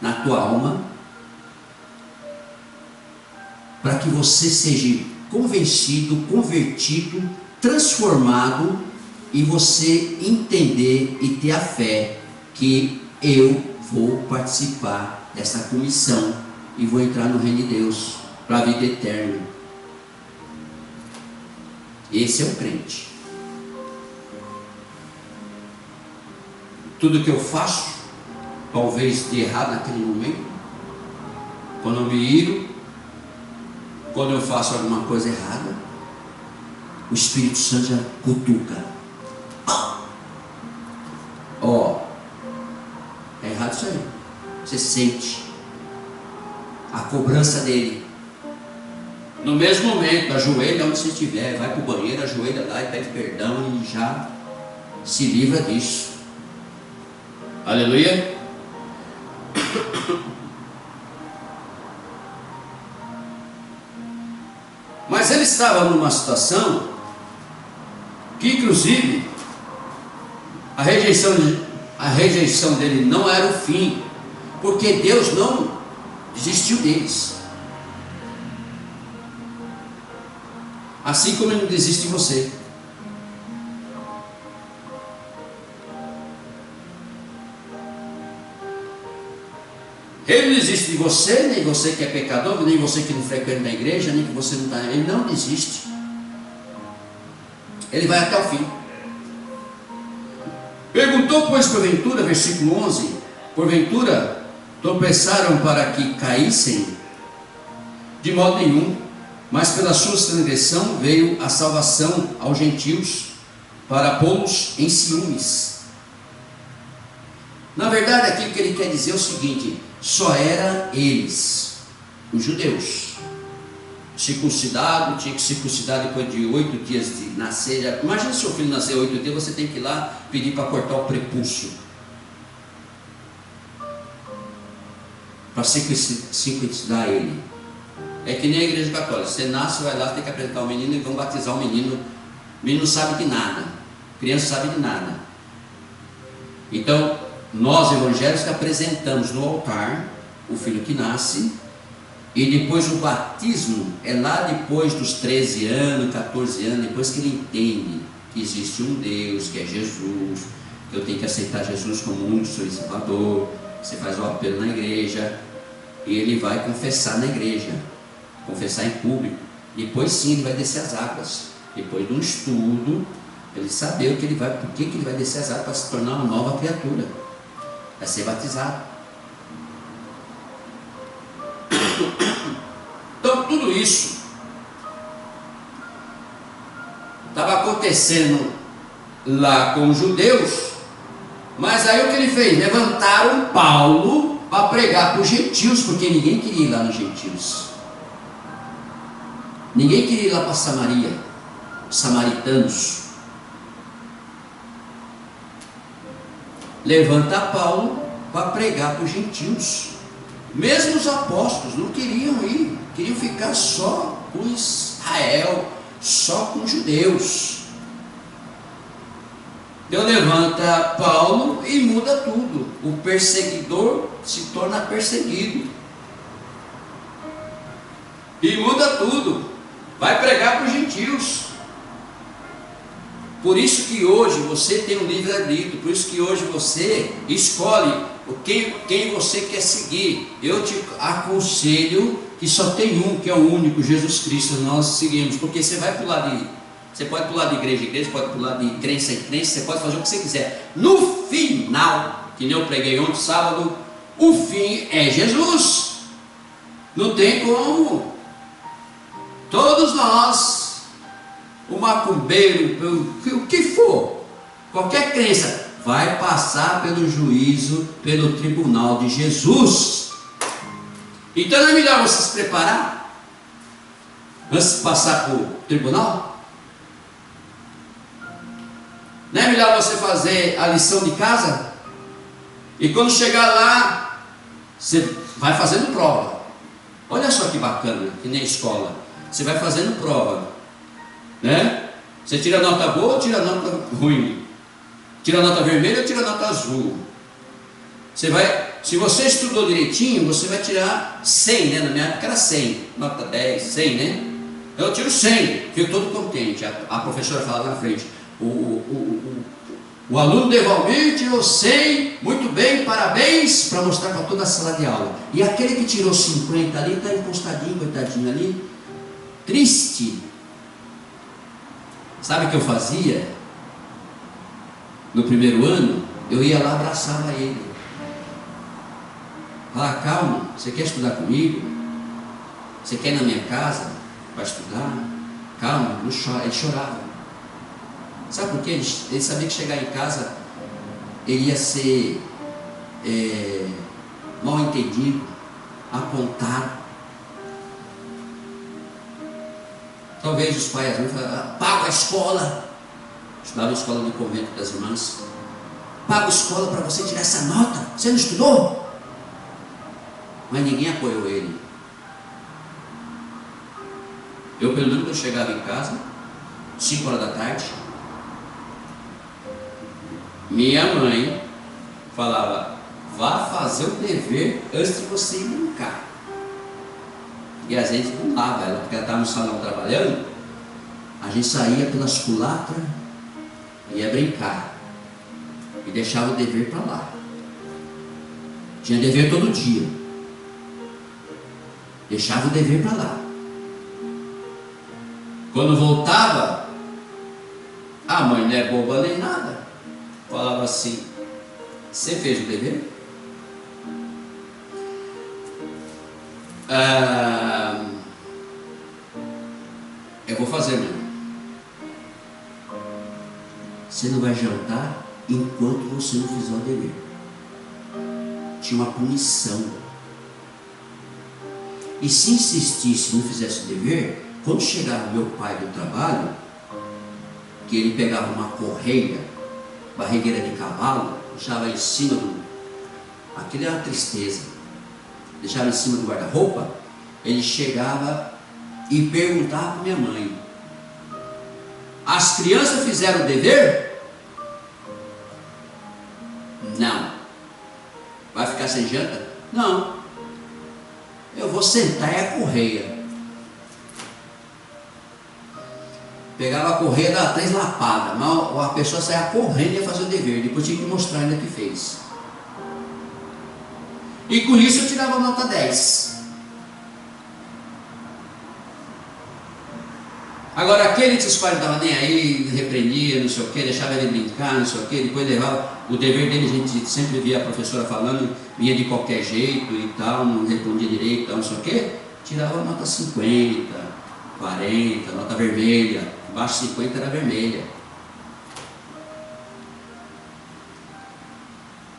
na tua alma, para que você seja convencido, convertido, transformado, e você entender e ter a fé que eu vou participar dessa comissão e vou entrar no reino de Deus para a vida eterna. Esse é o crente. Tudo que eu faço, talvez de errado naquele momento, quando eu me iro, quando eu faço alguma coisa errada, o Espírito Santo já cutuca. Ó, é errado isso aí. Você sente a cobrança dele. No mesmo momento, ajoelha onde você estiver, vai para o banheiro, ajoelha lá e pede perdão e já se livra disso. Aleluia. Mas ele estava numa situação que, inclusive, a rejeição dele não era o fim, porque Deus não desistiu deles, assim como ele não desiste de você. Ele não desiste de você, nem você que é pecador, nem você que não frequenta a igreja, nem que você não está. Ele não desiste. Ele vai até o fim. Perguntou, pois, porventura, versículo 11: porventura tropeçaram para que caíssem? De modo nenhum, mas pela sua transgressão veio a salvação aos gentios, para pô-los em ciúmes. Na verdade, aqui o que ele quer dizer é o seguinte: só era eles, os judeus, circuncidado, tinha que circuncidar depois de 8 dias de nascer. Imagina se seu filho nascer 8 dias, você tem que ir lá pedir para cortar o prepúcio, para circuncidar ele. É que nem a igreja católica, você nasce, vai lá, tem que apresentar o menino e vão batizar o menino. O menino não sabe de nada, a criança sabe de nada. Então, nós evangélicos apresentamos no altar o filho que nasce, e depois o batismo é lá depois dos 13 anos, 14 anos, depois que ele entende que existe um Deus, que é Jesus, que eu tenho que aceitar Jesus como único Senhor e Salvador. Você faz o apelo na igreja e ele vai confessar na igreja, confessar em público. Depois sim ele vai descer as águas, depois de um estudo, Ele saber o que ele vai, por que ele vai descer as águas para se tornar uma nova criatura. Vai ser batizado. Então tudo isso estava acontecendo lá com os judeus, mas aí o que ele fez? Levantaram Paulo para pregar para os gentios, porque ninguém queria ir lá nos gentios. Ninguém queria ir lá para Samaria, os samaritanos. Levanta Paulo para pregar para os gentios. Mesmo os apóstolos não queriam ir, queriam ficar só com Israel, só com os judeus. Então levanta Paulo e muda tudo. O perseguidor se torna perseguido. E muda tudo. Vai pregar para os gentios. Por isso que hoje você tem um livre-arbítrio. Por isso que hoje você escolhe quem você quer seguir. Eu te aconselho que só tem um, que é o único, Jesus Cristo. Nós seguimos. Porque você vai pular você pode pular de igreja em igreja, pode pular de crença em crença, você pode fazer o que você quiser. No final, que nem eu preguei ontem, sábado, o fim é Jesus. Não tem como. Todos nós, o macumbeiro, o que for, qualquer crença, vai passar pelo juízo, pelo tribunal de Jesus. Então não é melhor você se preparar antes de passar por tribunal? Não é melhor você fazer a lição de casa? E quando chegar lá, você vai fazendo prova. Olha só que bacana, que nem escola. Você vai fazendo prova, né? Você tira nota boa ou tira nota ruim? Tira nota vermelha ou tira nota azul? Você vai, se você estudou direitinho, você vai tirar 100, né? Na minha época era 100, nota 10, 100, né? Eu tiro 100, fico todo contente. A professora fala lá na frente: o aluno de Valmir tirou 100, muito bem, parabéns, para mostrar para toda a sala de aula. E aquele que tirou 50 ali, está encostadinho, coitadinho ali, triste. Sabe o que eu fazia? No primeiro ano, eu ia lá, abraçava ele. Falava: calma, você quer estudar comigo? Você quer ir na minha casa para estudar? Calma, não chora. Ele chorava. Sabe por quê? Ele sabia que chegar em casa ele ia ser mal entendido, apontado. Talvez os pais falaram: paga a escola. Estudava na escola do convento das irmãs. Paga a escola para você tirar essa nota. Você não estudou? Mas ninguém apoiou ele. Eu, pelo menos, quando eu chegava em casa, 5 horas da tarde, minha mãe falava: vá fazer o dever antes de você ir brincar. E a gente pulava ela, porque ela estava no salão trabalhando. A gente saía pelas culatras, ia brincar e deixava o dever para lá. Tinha dever todo dia, deixava o dever para lá. Quando voltava, a mãe não é boba nem nada, falava assim: você fez o dever? Eu vou fazer mesmo. Você não vai jantar enquanto você não fizer o dever. Tinha uma punição. E se insistisse e não fizesse o dever, quando chegava meu pai do trabalho, que ele pegava uma correia, barrigueira de cavalo, deixava em cima do... Aquilo era uma tristeza. Deixava em cima do guarda-roupa. Ele chegava e perguntava para minha mãe: as crianças fizeram o dever? Não. Vai ficar sem janta? Não. Eu vou sentar e a correia. Pegava a correia, dava 3 lapadas, mas a pessoa saia correndo e ia fazer o dever. Depois tinha que mostrar ainda que fez. E com isso eu tirava a nota 10. Agora, aquele que os pais não estavam nem aí, repreendia, não sei o que, deixava ele brincar, não sei o que, depois levava, o dever dele, a gente sempre via a professora falando, vinha de qualquer jeito e tal, não respondia direito, não sei o que, tirava nota 50, 40, nota vermelha, abaixo de 50 era vermelha.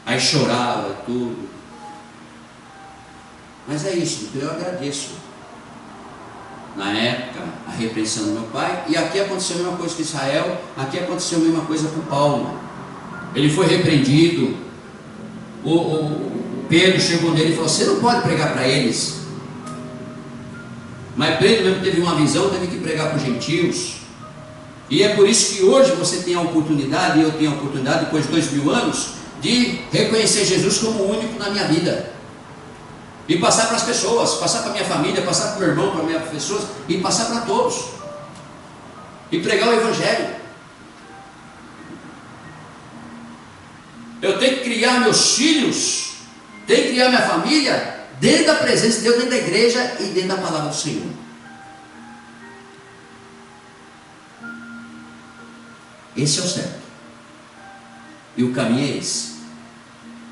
Aí chorava, tudo. Mas é isso, então eu agradeço. Na época, a repreensão do meu pai, e aqui aconteceu a mesma coisa com Israel, aqui aconteceu a mesma coisa com Paulo. Ele foi repreendido, o Pedro chegou nele e falou: você não pode pregar para eles. Mas Pedro mesmo teve uma visão, teve que pregar para os gentios. E é por isso que hoje você tem a oportunidade, e eu tenho a oportunidade, depois de 2000 anos, de reconhecer Jesus como o único na minha vida. E passar para as pessoas, passar para a minha família, passar para o meu irmão, para as minhas pessoas, e passar para todos. E pregar o Evangelho. Eu tenho que criar meus filhos, tenho que criar minha família, dentro da presença de Deus, dentro da igreja e dentro da palavra do Senhor. Esse é o certo. E o caminho é esse.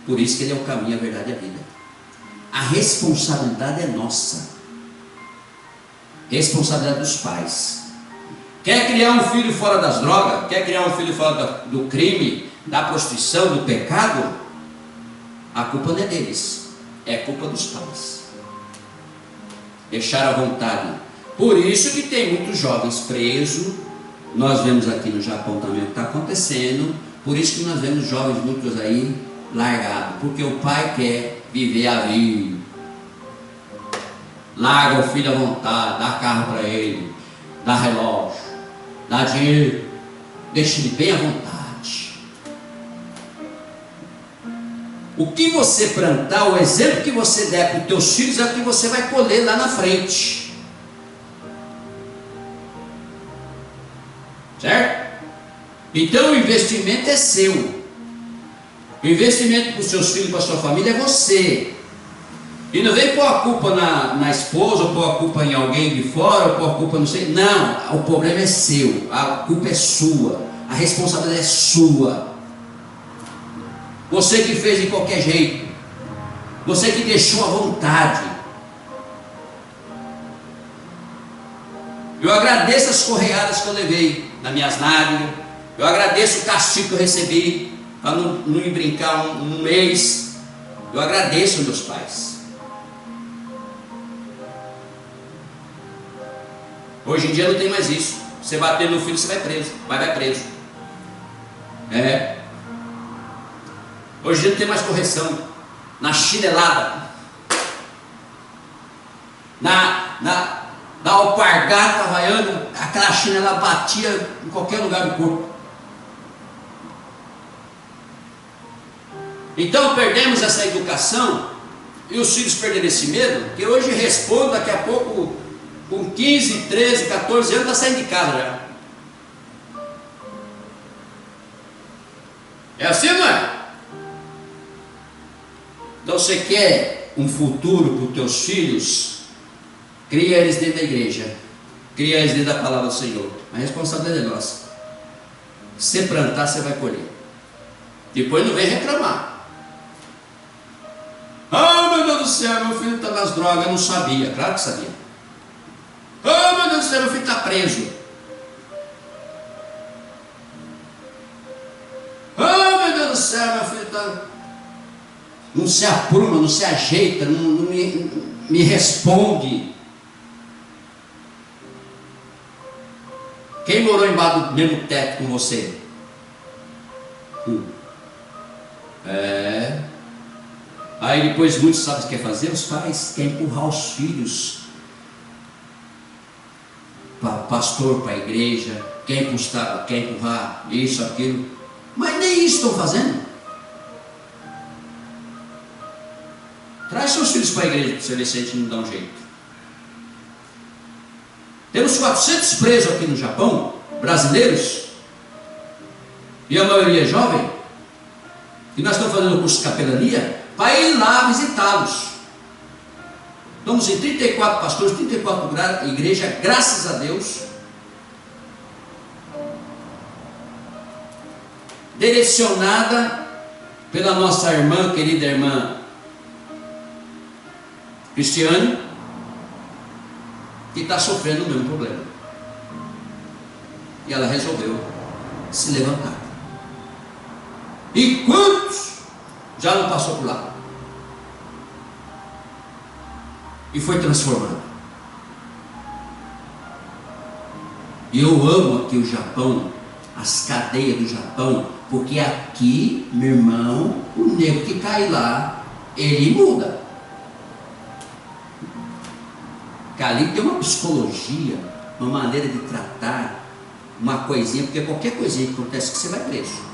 Por isso que ele é o caminho, a verdade e a vida. A responsabilidade é nossa. Responsabilidade dos pais. Quer criar um filho fora das drogas? Quer criar um filho fora do crime, da prostituição, do pecado? A culpa não é deles, é culpa dos pais. Deixar à vontade. Por isso que tem muitos jovens presos. Nós vemos aqui no Japão também o que está acontecendo. Por isso que nós vemos jovens muitos aí largados, porque o pai quer viver a vida. Larga o filho à vontade, dá carro para ele, dá relógio, dá dinheiro, deixa ele bem à vontade. O que você plantar, o exemplo que você der para os teus filhos é o que você vai colher lá na frente. Certo? Então o investimento é seu. O investimento para os seus filhos, para a sua família é você. E não vem pôr a culpa na esposa, ou pôr a culpa em alguém de fora, ou pôr a culpa não sei. Não, o problema é seu, a culpa é sua, a responsabilidade é sua. Você que fez de qualquer jeito, você que deixou à vontade. Eu agradeço as correadas que eu levei nas minhas nádegas, eu agradeço o castigo que eu recebi, para não ir brincar um mês. Eu agradeço aos meus pais. Hoje em dia não tem mais isso. Você bater no filho, você vai preso. Vai preso. É. Hoje em dia não tem mais correção. Na chinelada, na alpargata havaiana, aquela chinela batia em qualquer lugar do corpo. Então perdemos essa educação, e os filhos perderam esse medo, que hoje respondo, daqui a pouco, com 15, 13, 14 anos, está saindo de casa já. É assim, não é? Então você quer um futuro para os teus filhos? Cria eles dentro da igreja, cria eles dentro da palavra do Senhor. A responsabilidade é nossa. Se você plantar, você vai colher. Depois não vem reclamar. Ah, meu Deus do céu, meu filho está nas drogas. Eu não sabia, claro que sabia. Ah, meu Deus do céu, meu filho está preso. Ah, meu Deus do céu, meu filho está... Não se apruma, não se ajeita, não me responde. Quem morou embaixo do mesmo teto com você? É. Aí depois muitos sabem o que quer fazer, os pais querem empurrar os filhos para o pastor, para a igreja, quer empurrar isso, aquilo, mas nem isso estão fazendo. Traz seus filhos para a igreja para você ver se a gente não dá um jeito. Temos 400 presos aqui no Japão, brasileiros, e a maioria é jovem, e nós estamos fazendo o curso de capelania para ir lá visitá-los. Estamos em 34 pastores, 34 igrejas, graças a Deus. direcionada pela nossa irmã, querida irmã Cristiane, que está sofrendo o mesmo problema. E ela resolveu se levantar. E quantos já não passou por lá? E foi transformado. E eu amo aqui o Japão, as cadeias do Japão, porque aqui, meu irmão, o nego que cai lá, ele muda. Que ali tem uma psicologia, uma maneira de tratar, uma coisinha, porque qualquer coisinha que acontece que você vai preso.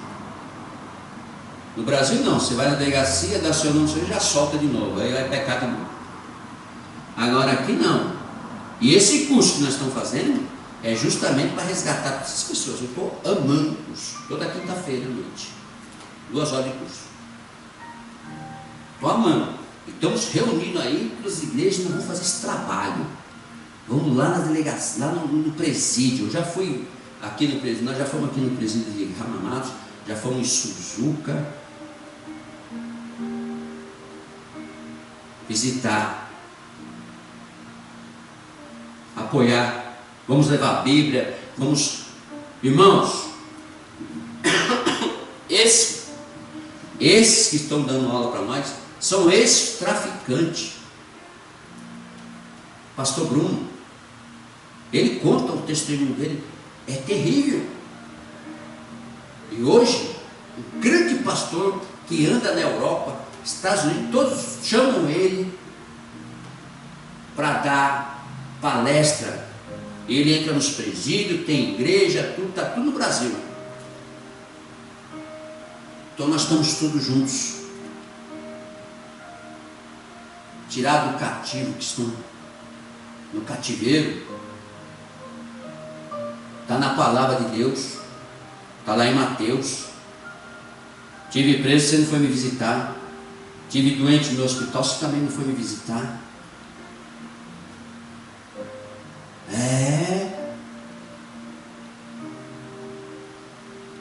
No Brasil não, você vai na delegacia, dá seu nome, você já solta de novo, aí vai pecar de novo. Agora aqui não. E esse curso que nós estamos fazendo é justamente para resgatar essas pessoas. Eu estou amando o curso. Toda quinta-feira à noite. 2 horas de curso. Estou amando. Estamos reunindo aí para as igrejas, nós vamos fazer esse trabalho. Vamos lá na delegacia, lá no presídio. Eu já fui aqui no presídio, nós já fomos aqui no presídio de Ramamatos, já fomos em Suzuka. Visitar. Apoiar. Vamos levar a Bíblia. Vamos. Irmãos, esses que estão dando aula para nós são ex-traficantes. Pastor Bruno, ele conta o testemunho dele, é terrível. E hoje, um grande pastor que anda na Europa, Estados Unidos, todos chamam ele para dar palestra. Ele entra nos presídios, tem igreja, tudo, está tudo no Brasil. Então nós estamos todos juntos. Tirar do cativo que estão no cativeiro. Está na palavra de Deus. Está lá em Mateus. Tive preso, você não foi me visitar. Tive doente no hospital, você também não foi me visitar.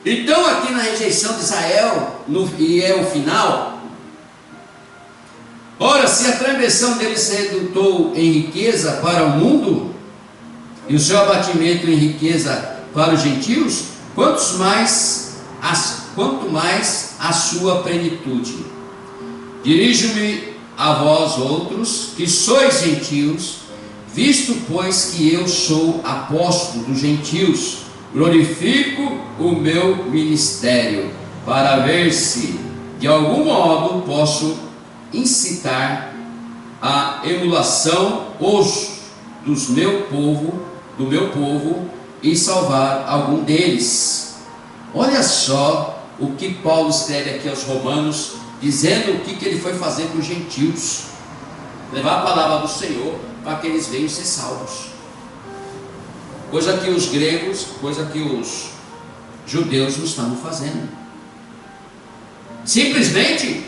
Então aqui na rejeição de Israel, e é o final. Ora, se a transgressão dele se redutou em riqueza para o mundo, e o seu abatimento em riqueza para os gentios, quanto mais a sua plenitude. Dirijo-me a vós outros, que sois gentios, visto pois que eu sou apóstolo dos gentios, glorifico o meu ministério, para ver se de algum modo posso incitar a emulação do meu povo e salvar algum deles. Olha só o que Paulo escreve aqui aos Romanos, dizendo o que ele foi fazer para os gentios, levar a palavra do Senhor para que eles venham ser salvos. Coisa que os gregos, coisa que os judeus não estavam fazendo. Simplesmente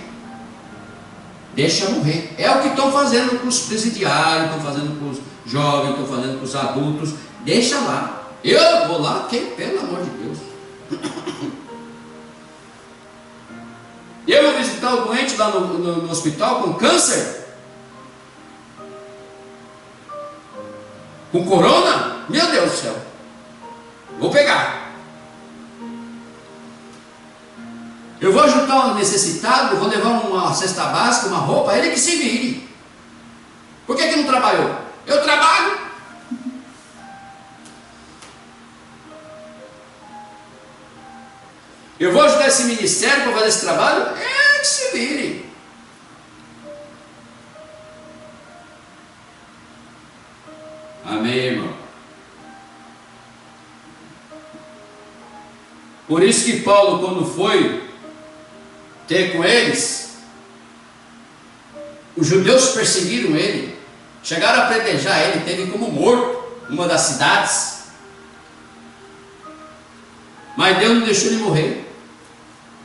deixa morrer. É o que estão fazendo com os presidiários, estão fazendo com os jovens, estão fazendo com os adultos. Deixa lá. Eu vou lá, pelo amor de Deus. Eu vou visitar o doente lá no hospital com câncer, com corona. Meu Deus do céu, vou pegar. Eu vou ajudar um necessitado, vou levar uma cesta básica, uma roupa, ele que se vire. Por que não trabalhou? Eu trabalho. Eu vou ajudar esse ministério para fazer esse trabalho, ele que se vire. Amém, irmão? Por isso que Paulo, quando foi ter com eles, os judeus perseguiram ele, chegaram a apedrejar ele, teve como morto numa das cidades, mas Deus não deixou ele morrer.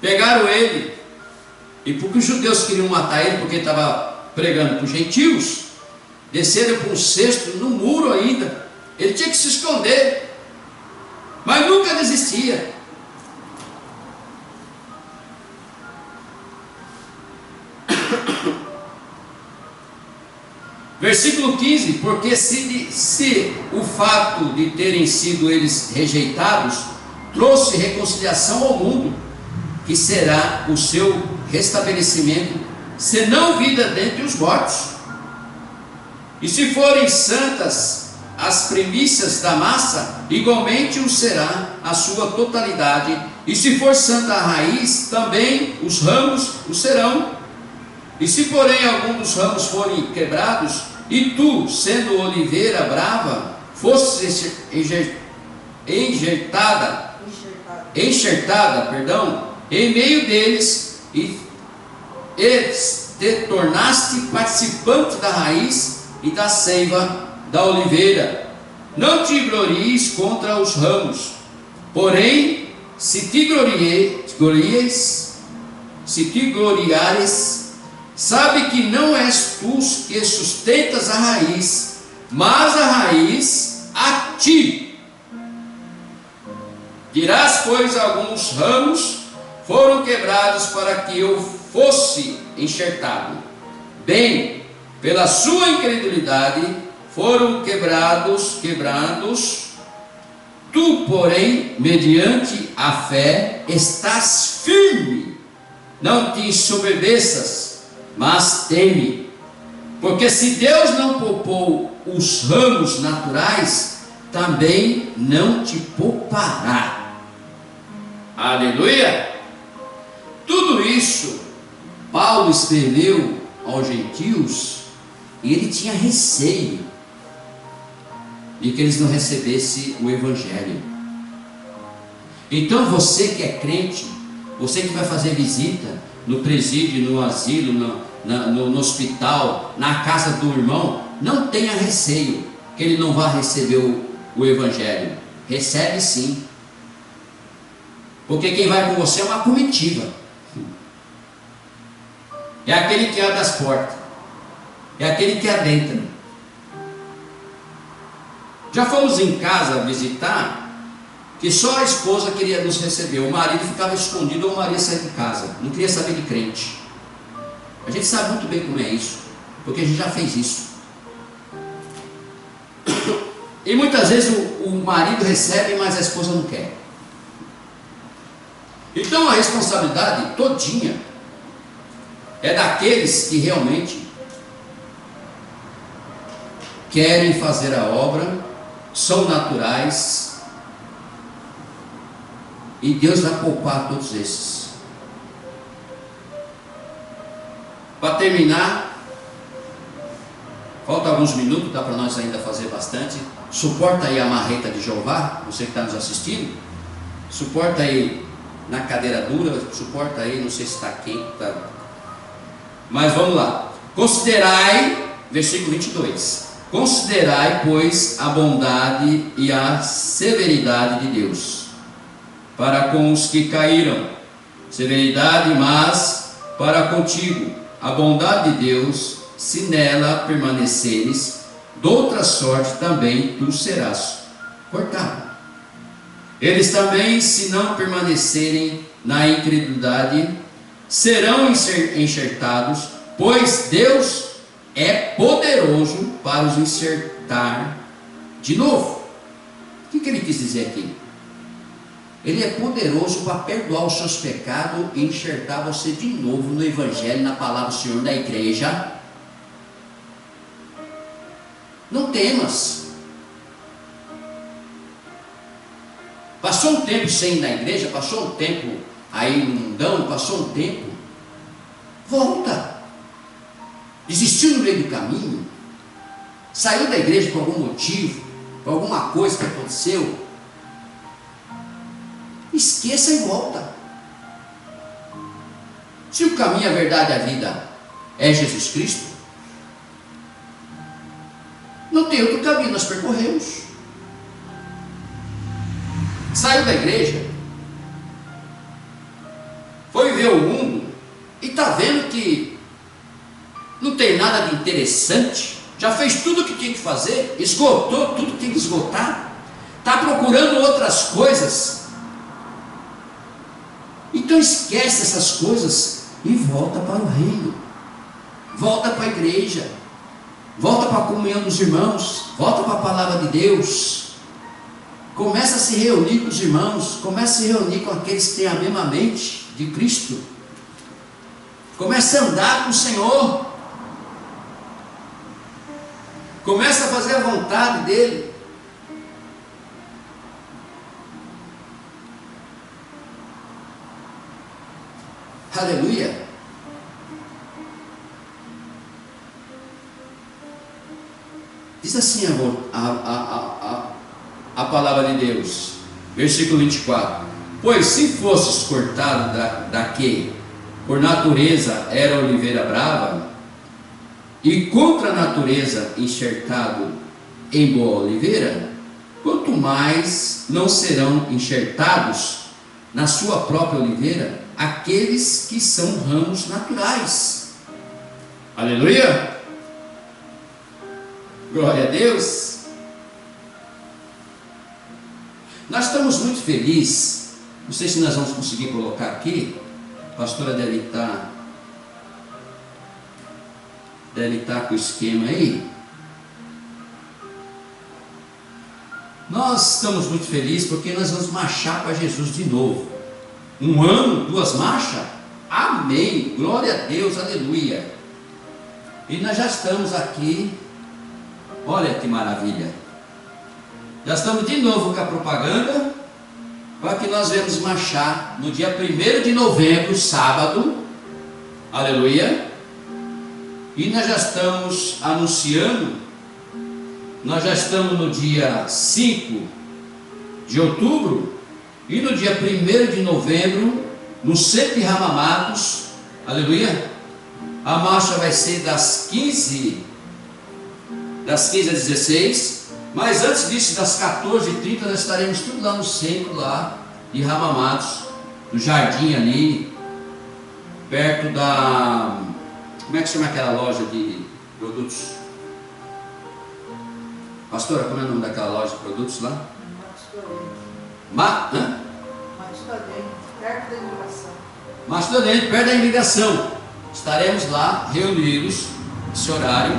Pegaram ele, e porque os judeus queriam matar ele, porque ele estava pregando para os gentios, desceram para um cesto no muro ainda. Ele tinha que se esconder, mas nunca desistia. Versículo 15: porque se o fato de terem sido eles rejeitados trouxe reconciliação ao mundo, que será o seu restabelecimento, senão vida dentre os mortos. E se forem santas as primícias da massa, igualmente o será a sua totalidade. E se for santa a raiz, também os ramos o serão. E se porém algum dos ramos forem quebrados, e tu, sendo oliveira brava, fosses enxertada, em meio deles, e te tornaste participante da raiz e da seiva da oliveira, não te glories contra os ramos. Porém, se te gloriares, sabe que não és tu que sustentas a raiz, mas a raiz a ti. Dirás, pois, alguns ramos foram quebrados para que eu fosse enxertado. Bem, pela sua incredulidade foram quebrados. Tu, porém, mediante a fé, estás firme. Não te ensoberbeças, mas teme. Porque se Deus não poupou os ramos naturais, também não te poupará. Aleluia! Tudo isso Paulo escreveu aos gentios, e ele tinha receio de que eles não recebessem o Evangelho. Então você que é crente, você que vai fazer visita no presídio, no asilo, no hospital, na casa do irmão, não tenha receio que ele não vá receber o Evangelho. Recebe sim, porque quem vai com você é uma comitiva, é aquele que abre as portas, é aquele que adentra. Já fomos em casa visitar, que só a esposa queria nos receber, o marido ficava escondido ou o marido saía de casa, não queria saber de crente. A gente sabe muito bem como é isso, porque a gente já fez isso. E muitas vezes o marido recebe, mas a esposa não quer. Então a responsabilidade todinha é daqueles que realmente querem fazer a obra, são naturais, e Deus vai poupar todos esses. Para terminar, falta alguns minutos, dá para nós ainda fazer bastante. Suporta aí a marreta de Jeová, você que está nos assistindo, suporta aí na cadeira dura, suporta aí, não sei se está quente, tá. Mas vamos lá. Considerai, versículo 22. Considerai, pois, a bondade e a severidade de Deus para com os que caíram. Severidade, mas para contigo. A bondade de Deus, se nela permaneceres, doutra sorte também tu serás cortado. Eles também, se não permanecerem na incredulidade, serão enxertados, pois Deus é poderoso para os enxertar de novo. O que ele quis dizer aqui? Ele é poderoso para perdoar os seus pecados e enxertar você de novo no Evangelho, na palavra do Senhor, da igreja. Não temas. Passou um tempo sem ir na igreja, passou um tempo aí no mundão, passou um tempo, volta. Desistiu no meio do caminho, saiu da igreja por algum motivo, por alguma coisa que aconteceu, esqueça e volta. Se o caminho, a verdade e a vida é Jesus Cristo, não tem outro caminho, nós percorremos. Saiu da igreja, foi ver o mundo e está vendo que não tem nada de interessante, já fez tudo o que tinha que fazer, esgotou tudo que tinha que esgotar, está procurando outras coisas. Então esquece essas coisas e volta para o reino, volta para a igreja. Volta para a comunhão dos irmãos, volta para a palavra de Deus. Começa a se reunir com os irmãos, começa a se reunir com aqueles que têm a mesma mente de Cristo. Começa a andar com o Senhor. Começa a fazer a vontade dEle. Aleluia. Diz assim a palavra de Deus, versículo 24: pois se fosses cortado da que por natureza era oliveira brava, e contra a natureza enxertado em boa oliveira, quanto mais não serão enxertados na sua própria oliveira aqueles que são ramos naturais. Aleluia! Glória a Deus! Nós estamos muito felizes. Não sei se nós vamos conseguir colocar aqui. A pastora deve estar com o esquema aí. Nós estamos muito felizes porque nós vamos marchar para Jesus de novo. 1 ano, 2 marchas? Amém! Glória a Deus, aleluia! E nós já estamos aqui. Olha que maravilha! Já estamos de novo com a propaganda para que nós venhamos marchar no dia 1º de novembro, sábado. Aleluia! E nós já estamos anunciando, nós já estamos no dia 5 de outubro, e no dia 1º de novembro, no centro de Ramamatos, aleluia, a marcha vai ser das 15 às 16, mas antes disso, das 14h30, nós estaremos tudo lá no centro, lá de Ramamatos, no jardim ali, perto da... Como é que chama aquela loja de produtos? Pastora, como é o nome daquela loja de produtos lá? Perto da imigração. Mastodente, perto da imigração. Estaremos lá, reunidos, esse horário.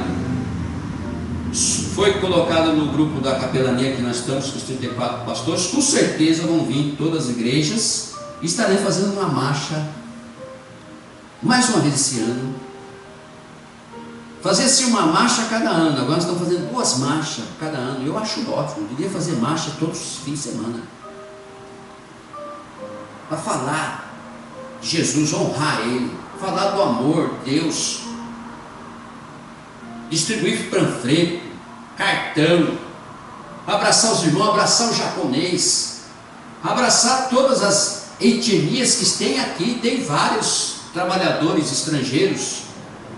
Foi colocado no grupo da capelania que nós estamos, com os 34 pastores. Com certeza vão vir todas as igrejas. E estaremos fazendo uma marcha, mais uma vez esse ano. Fazer assim uma marcha a cada ano. Agora nós estamos fazendo 2 marchas a cada ano. Eu acho ótimo. Eu devia fazer marcha todos os fins de semana, para falar de Jesus, honrar Ele, falar do amor de Deus, distribuir panfleto, cartão, abraçar os irmãos, abraçar o japonês, abraçar todas as etnias que tem aqui. Tem vários trabalhadores estrangeiros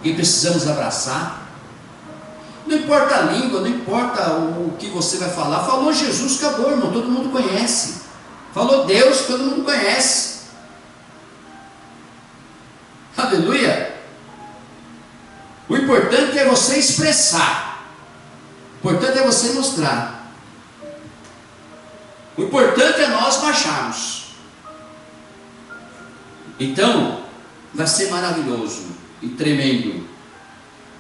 que precisamos abraçar. Não importa a língua, não importa o que você vai falar. Falou Jesus, acabou, irmão, todo mundo conhece. Falou Deus, todo mundo conhece. Aleluia! O importante é você expressar. O importante é você mostrar. O importante é nós marcharmos. Então, vai ser maravilhoso e tremendo.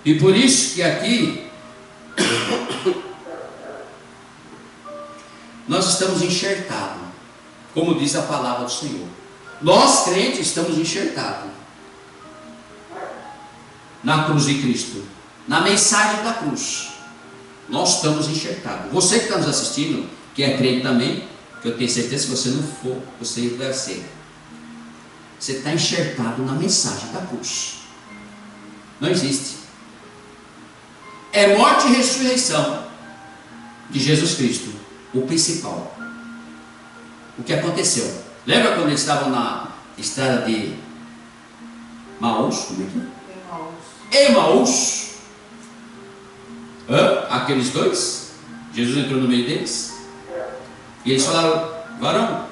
E por isso que aqui nós estamos enxertados, como diz a palavra do Senhor. Nós crentes estamos enxertados na cruz de Cristo, na mensagem da cruz. Nós estamos enxertados. Você que está nos assistindo, que é crente também, que eu tenho certeza que se você não for, você deve ser. Você está enxertado na mensagem da cruz. Não existe. É morte e ressurreição de Jesus Cristo, o principal. O que aconteceu? Lembra quando eles estavam na estrada de Maús? Como é que é? Emaús. Aqueles dois, Jesus entrou no meio deles, e eles falaram: varão,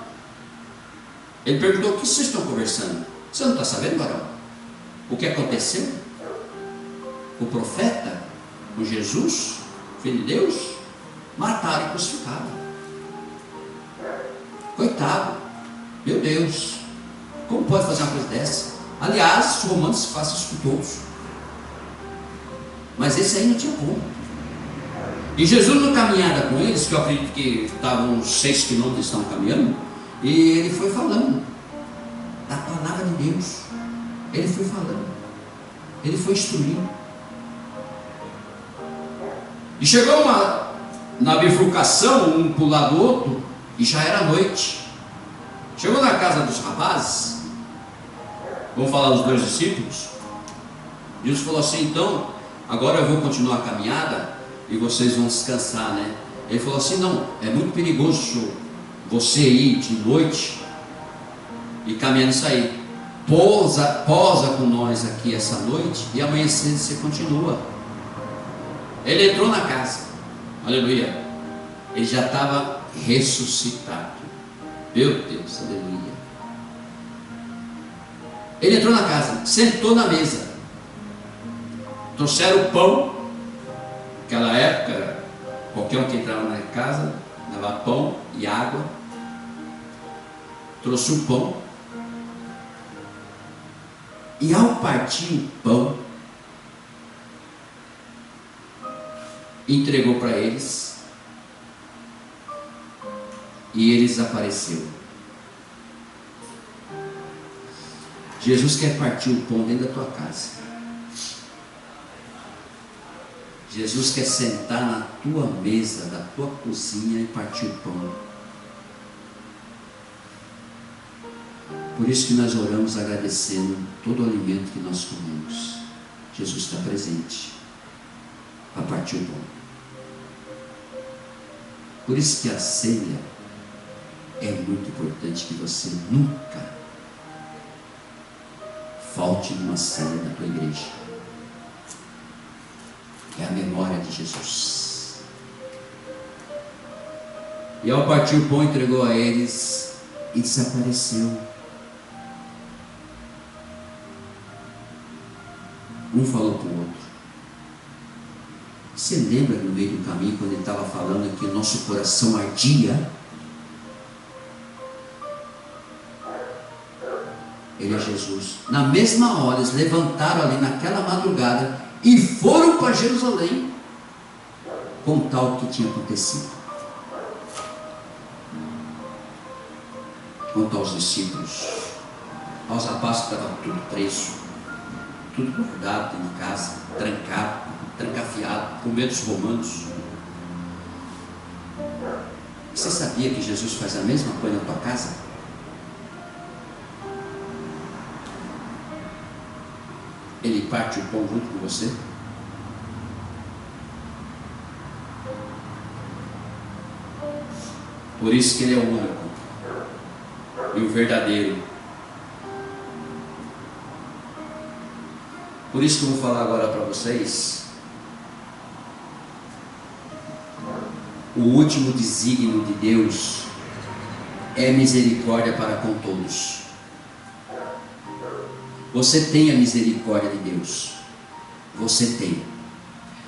ele perguntou: o que vocês estão conversando? Você não está sabendo, varão, o que aconteceu? O profeta, o Jesus, filho de Deus, mataram e crucificaram. Coitado, meu Deus, como pode fazer uma coisa dessa? Aliás, os romanos fazem isso com todos. Mas esse aí não tinha como. E Jesus, na caminhada com eles, que eu acredito que estavam uns 6 quilômetros, estavam caminhando, e ele foi falando da palavra de Deus. Ele foi falando, ele foi instruindo. E chegou na bifurcação, um para o lado do outro, e já era noite. Chegou na casa dos rapazes, vamos falar dos 2 discípulos. Jesus falou assim: então, agora eu vou continuar a caminhada e vocês vão descansar, né? Ele falou assim: não, é muito perigoso você ir de noite e caminhando isso aí. Posa com nós aqui essa noite e amanhã cedo você continua. Ele entrou na casa, aleluia. Ele já estava ressuscitado. Meu Deus, aleluia. Ele entrou na casa, sentou na mesa. Trouxeram o pão. Naquela época, qualquer um que entrava na casa dava pão e água. Trouxe o pão. E ao partir o pão, entregou para eles. E ele desapareceu. Jesus quer partir o pão dentro da tua casa. Jesus quer sentar na tua mesa, da tua cozinha e partir o pão. Por isso que nós oramos agradecendo todo o alimento que nós comemos. Jesus está presente para partir o pão. Por isso que a ceia é muito importante, que você nunca falte numa ceia da tua igreja. É a memória de Jesus. E ao partir o pão, entregou a eles e desapareceu. Um falou para o outro. Você lembra no meio do caminho, quando ele estava falando que o nosso coração ardia? Ele é Jesus. Na mesma hora, eles levantaram ali naquela madrugada e foram para Jerusalém contar o que tinha acontecido. Contar aos discípulos, aos rapazes que estavam tudo preso, tudo guardado dentro de casa, trancado, trancafiado, com medo dos romanos. Você sabia que Jesus faz a mesma coisa na tua casa? Ele parte o pão junto com você? Por isso que ele é o único e o verdadeiro. Por isso que eu vou falar agora para vocês o último desígnio de Deus é misericórdia para com todos. Você tem a misericórdia de Deus. Você tem.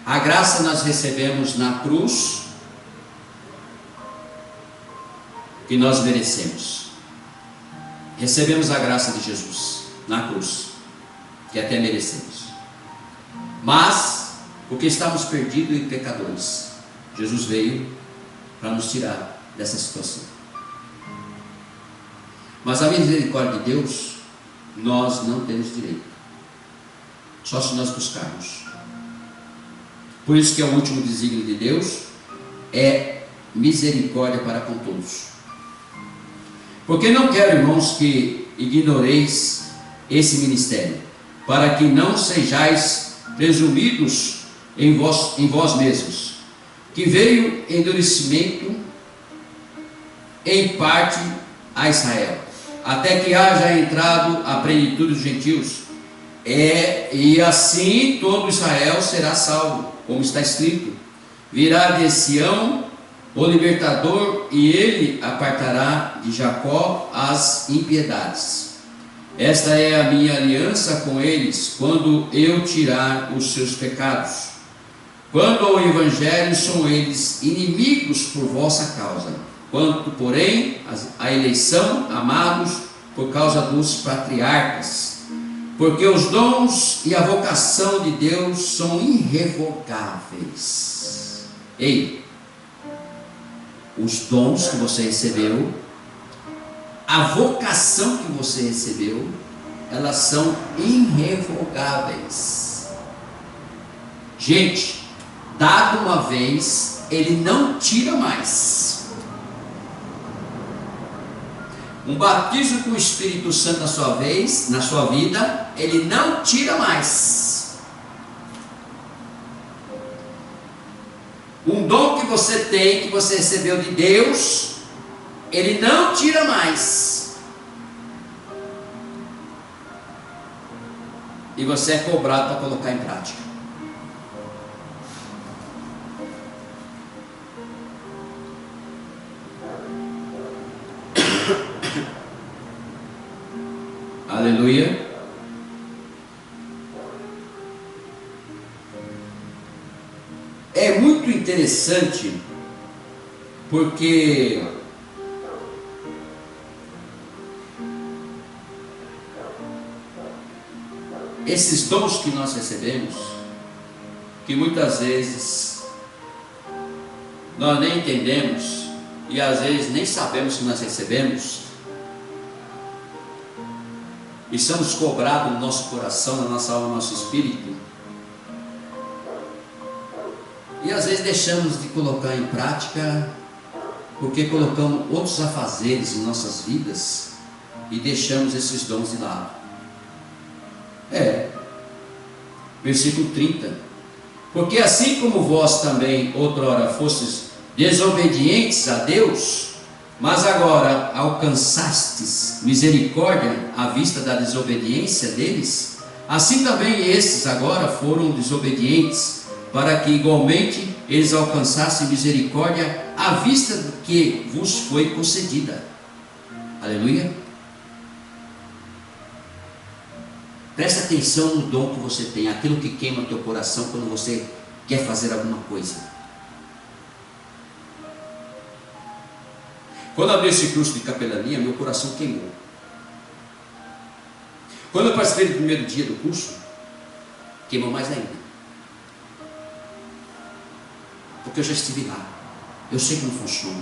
A graça nós recebemos na cruz, que nós merecemos. Recebemos a graça de Jesus na cruz, que até merecemos. Mas, porque estamos perdidos e pecadores, Jesus veio para nos tirar dessa situação. Mas a misericórdia de Deus, nós não temos direito, só se nós buscarmos. Por isso que é o último desígnio de Deus é misericórdia para com todos. Porque não quero, irmãos, que ignoreis esse ministério, para que não sejais presumidos em vós mesmos, que veio endurecimento em parte a Israel, até que haja entrado a plenitude dos gentios, e assim todo Israel será salvo, como está escrito: virá de Sião o libertador, e ele apartará de Jacó as impiedades. Esta é a minha aliança com eles, quando eu tirar os seus pecados. Quanto ao evangelho, são eles inimigos por vossa causa. Quanto, porém, à eleição, amados por causa dos patriarcas, Porque os dons e a vocação de Deus são irrevogáveis. Ei, os dons que você recebeu, a vocação que você recebeu, elas são irrevogáveis. Gente, dado uma vez, ele não tira mais. Um batismo com o Espírito Santo na sua vez, na sua vida, ele não tira mais. Um dom que você tem, que você recebeu de Deus, ele não tira mais. E você é cobrado para colocar em prática. Aleluia. É muito interessante, porque esses dons que nós recebemos, que muitas vezes nós nem entendemos, e às vezes nem sabemos que nós recebemos, e somos cobrados no nosso coração, na nossa alma, no nosso espírito, e às vezes deixamos de colocar em prática, porque colocamos outros afazeres em nossas vidas, e deixamos esses dons de lado. Versículo 30. Porque assim como vós também outrora fostes desobedientes a Deus, mas agora alcançastes misericórdia à vista da desobediência deles, assim também estes agora foram desobedientes, para que igualmente eles alcançassem misericórdia à vista do que vos foi concedida. Aleluia. Presta atenção no dom que você tem, aquilo que queima o teu coração quando você quer fazer alguma coisa. Quando eu abri esse curso de capelania, meu coração queimou. Quando eu participei do primeiro dia do curso, queimou mais ainda. Porque eu já estive lá, eu sei como funciona.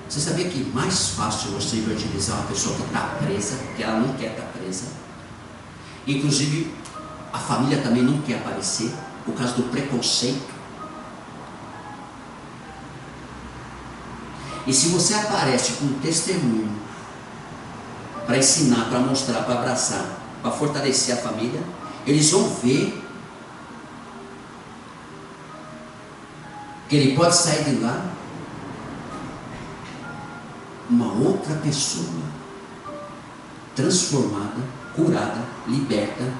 Você sabia que é mais fácil você evangelizar uma pessoa que está presa, porque ela não quer estar presa? Inclusive, a família também não quer aparecer, por causa do preconceito. E se você aparece com um testemunho, para ensinar, para mostrar, para abraçar, para fortalecer a família, eles vão ver que ele pode sair de lá uma outra pessoa, transformada, curada, liberta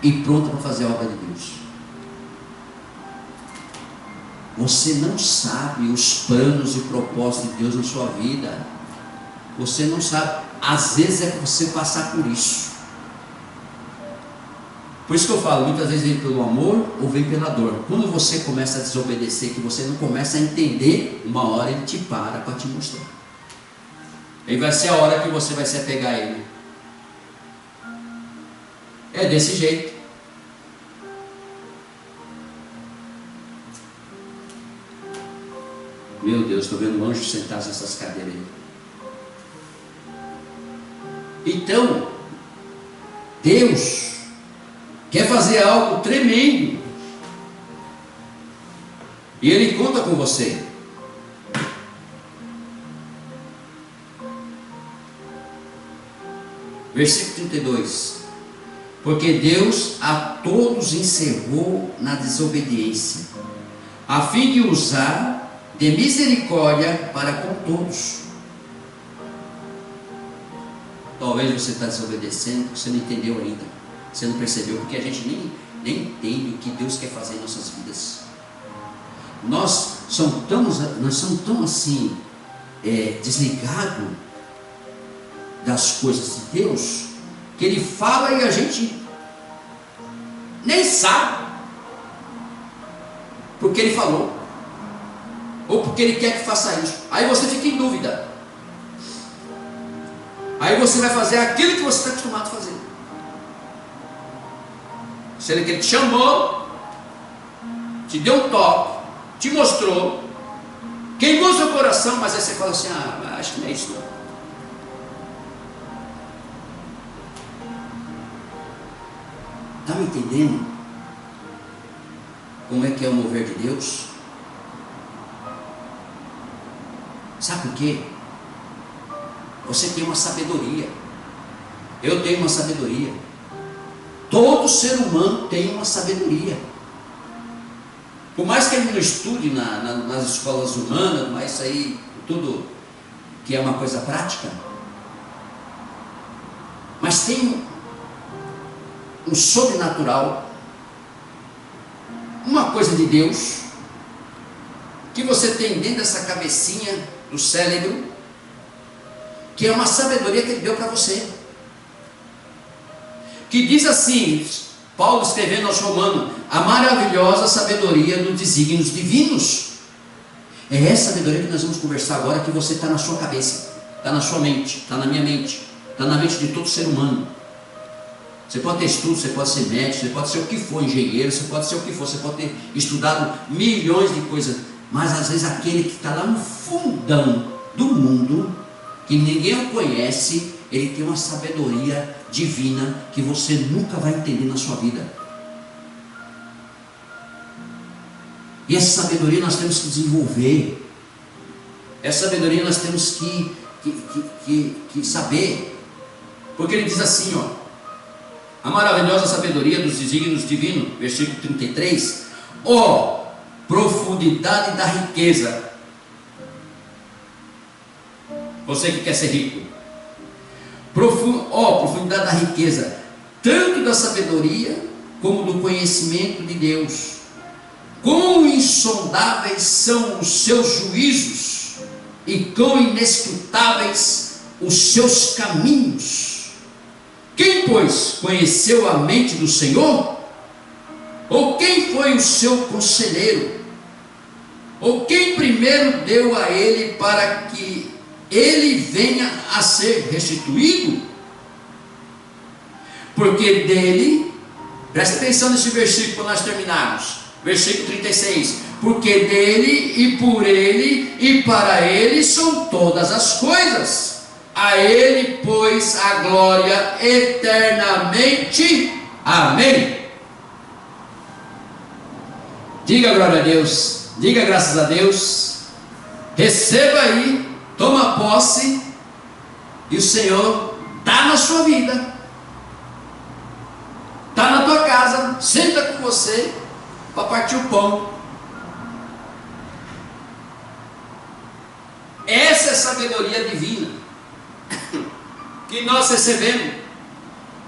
e pronta para fazer a obra de Deus. Você não sabe os planos e propósitos de Deus na sua vida. Você não sabe. Às vezes é para você passar por isso. Por isso que eu falo, muitas vezes vem pelo amor ou vem pela dor. Quando você começa a desobedecer, que você não começa a entender, uma hora ele te para te mostrar. Aí vai ser a hora que você vai se apegar a ele. É desse jeito. Meu Deus, estou vendo anjos sentados nessas cadeiras aí. Então, Deus quer fazer algo tremendo. E Ele conta com você. Versículo 32. Porque Deus a todos encerrou na desobediência, a fim de usar de misericórdia para com todos. Talvez você está desobedecendo porque você não entendeu ainda, você não percebeu, porque a gente nem entende o que Deus quer fazer em nossas vidas. Nós somos tão assim desligados das coisas de Deus, que Ele fala e a gente nem sabe porque Ele falou, ou porque Ele quer que faça isso. Aí você fica em dúvida. Aí você vai fazer aquilo que você está acostumado a fazer. Sendo que Ele te chamou, te deu um toque, te mostrou, queimou seu coração, mas aí você fala assim: ah, acho que não é isso não. Está me entendendo como é que é o mover de Deus? Sabe por quê? Você tem uma sabedoria. Eu tenho uma sabedoria. Todo ser humano tem uma sabedoria. Por mais que ele não estude nas escolas humanas, mas isso aí, tudo que é uma coisa prática, mas tem um sobrenatural, uma coisa de Deus, que você tem dentro dessa cabecinha do cérebro, que é uma sabedoria que Ele deu para você, que diz assim, Paulo escrevendo aos Romanos: a maravilhosa sabedoria dos desígnios divinos. É essa sabedoria que nós vamos conversar agora, que você está na sua cabeça, está na sua mente, está na minha mente, está na mente de todo ser humano. Você pode ter estudo, você pode ser médico, você pode ser o que for, engenheiro, você pode ser o que for, você pode ter estudado milhões de coisas, mas às vezes aquele que está lá no fundão do mundo, que ninguém o conhece, ele tem uma sabedoria divina que você nunca vai entender na sua vida. E essa sabedoria nós temos que desenvolver. Essa sabedoria nós temos que saber. Porque ele diz assim, ó: a maravilhosa sabedoria dos desígnios divinos, versículo 33, ó profundidade da riqueza. Você que quer ser rico, ó profundidade da riqueza, tanto da sabedoria como do conhecimento de Deus. Quão insondáveis são os seus juízos e quão inescrutáveis os seus caminhos. Quem, pois, conheceu a mente do Senhor? Ou quem foi o seu conselheiro? Ou quem primeiro deu a ele para que ele venha a ser restituído? Porque dele, presta atenção nesse versículo para nós terminarmos, versículo 36, porque dele e por ele e para ele são todas as coisas. A Ele, pois, a glória eternamente. Amém. Diga glória a Deus, diga graças a Deus, receba aí, toma posse, e o Senhor está na sua vida, está na tua casa, senta com você para partir o pão. Essa é a sabedoria divina que nós recebemos,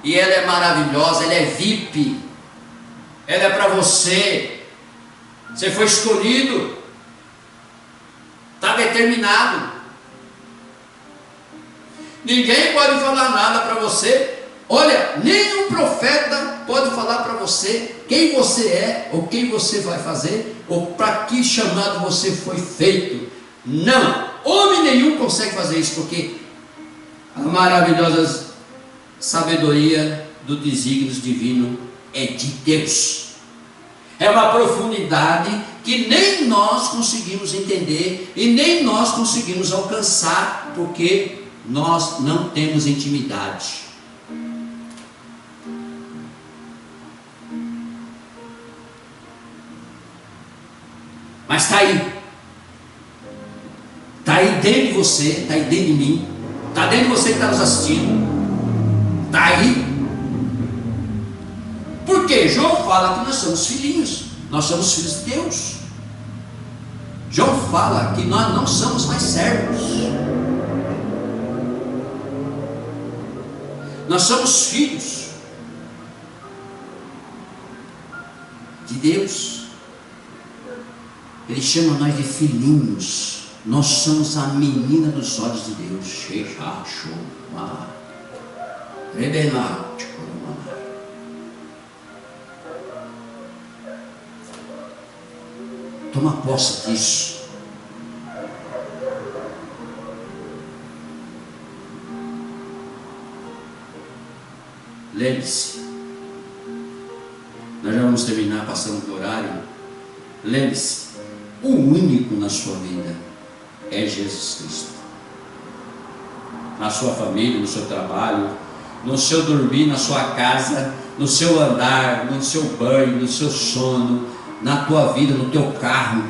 e ela é maravilhosa, ela é VIP, ela é para você. Você foi escolhido, está determinado. Ninguém pode falar nada para você. Olha, nenhum profeta pode falar para você quem você é, ou quem você vai fazer, ou para que chamado você foi feito. Não, homem nenhum consegue fazer isso, porque a maravilhosa sabedoria dos desígnios divinos é de Deus. É uma profundidade que nem nós conseguimos entender e nem nós conseguimos alcançar, porque nós não temos intimidade. Mas está aí. Está aí dentro de você, está aí dentro de mim, está dentro de você que está nos assistindo. Está aí. Porque João fala que nós somos filhinhos, nós somos filhos de Deus. João fala que nós não somos mais servos, nós somos filhos de Deus. Ele chama nós de filhinhos. Nós somos a menina dos olhos de Deus. Toma posse disso. lembre-se, nós já vamos terminar, passando do horário. Lembre-se, o único na sua vida é Jesus Cristo. Na sua família, no seu trabalho, no seu dormir, na sua casa, no seu andar, no seu banho, no seu sono, na tua vida, no teu carro,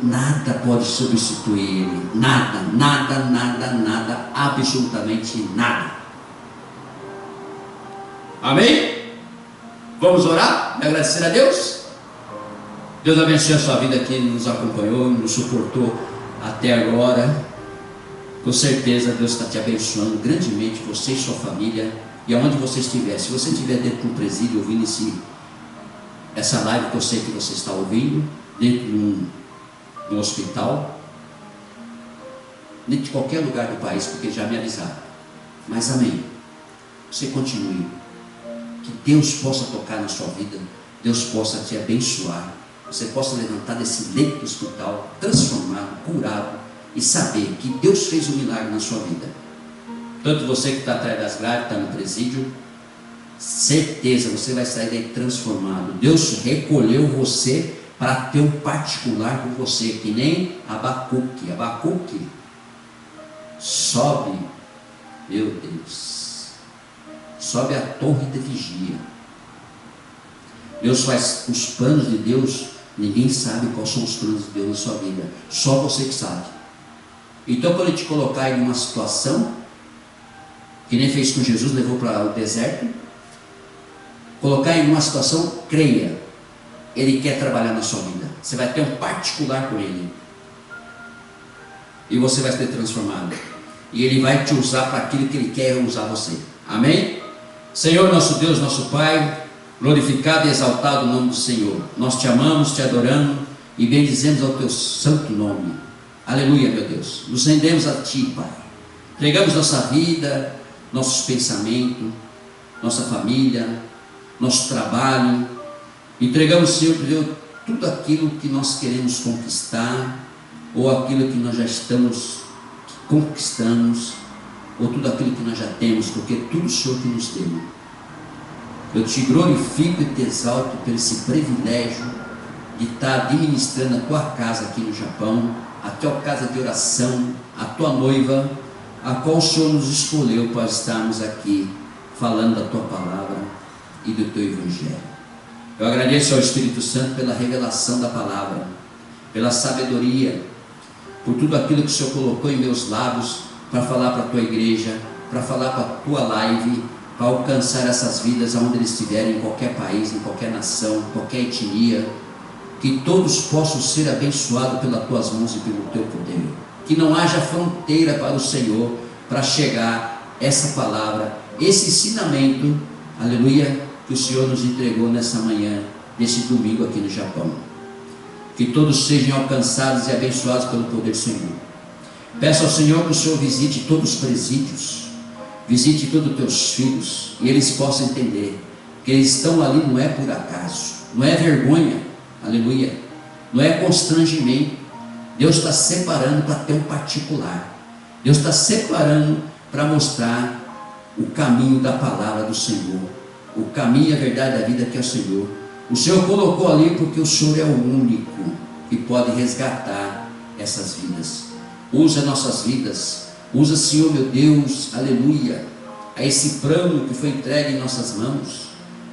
nada pode substituir Ele. Nada, nada, nada, nada, absolutamente nada. Amém? Vamos orar e agradecer a Deus? Deus abençoe a sua vida que nos acompanhou, nos suportou até agora. Com certeza Deus está te abençoando grandemente, você e sua família, e aonde você estiver. Se você estiver dentro de um presídio ouvindo essa live que eu sei que você está ouvindo, dentro de um hospital, dentro de qualquer lugar do país, porque já me avisaram. Mas amém. Você continue. Que Deus possa tocar na sua vida, Deus possa te abençoar, você possa levantar desse leito do hospital, transformado, curado, e saber que Deus fez um milagre na sua vida. Tanto você que está atrás das grades, está no presídio, certeza você vai sair daí transformado. Deus recolheu você para ter um particular com você, que nem Abacuque. Abacuque sobe, meu Deus, sobe a torre de vigia. Deus faz os planos de Deus, ninguém sabe quais são os planos de Deus na sua vida, só você que sabe. Então, quando Ele te colocar em uma situação, que nem fez com Jesus, levou para o deserto, colocar em uma situação, creia, Ele quer trabalhar na sua vida. Você vai ter um particular com Ele, e você vai ser transformado, e Ele vai te usar para aquilo que Ele quer usar você. Amém? Senhor, nosso Deus, nosso Pai, glorificado e exaltado o nome do Senhor. Nós te amamos, te adoramos e bendizemos ao teu santo nome. Aleluia, meu Deus. Nos rendemos a ti, Pai. Entregamos nossa vida, nossos pensamentos, nossa família, nosso trabalho. Entregamos, Senhor, Deus, tudo aquilo que nós queremos conquistar, ou aquilo que nós já conquistamos, ou tudo aquilo que nós já temos, porque é tudo o Senhor que nos deu. Eu te glorifico e te exalto por esse privilégio de estar administrando a tua casa aqui no Japão, a tua casa de oração, a tua noiva, a qual o Senhor nos escolheu para estarmos aqui falando da tua palavra e do teu evangelho. Eu agradeço ao Espírito Santo pela revelação da palavra, pela sabedoria, por tudo aquilo que o Senhor colocou em meus lábios para falar para a tua igreja, para falar para a tua live, para alcançar essas vidas aonde eles estiverem, em qualquer país, em qualquer nação, qualquer etnia. Que todos possam ser abençoados pelas tuas mãos e pelo teu poder. Que não haja fronteira para o Senhor para chegar essa palavra, esse ensinamento, aleluia, que o Senhor nos entregou nessa manhã, nesse domingo aqui no Japão. Que todos sejam alcançados e abençoados pelo poder do Senhor. Peço ao Senhor que o Senhor visite todos os presídios, visite todos os teus filhos, e eles possam entender que eles estão ali não é por acaso, não é vergonha, aleluia, não é constrangimento. Deus está separando para ter um particular. Deus está separando para mostrar o caminho da palavra do Senhor, o caminho e a verdade da vida que é o Senhor. O Senhor colocou ali porque o Senhor é o único que pode resgatar essas vidas. Usa nossas vidas, usa, Senhor meu Deus, aleluia, a esse plano que foi entregue em nossas mãos.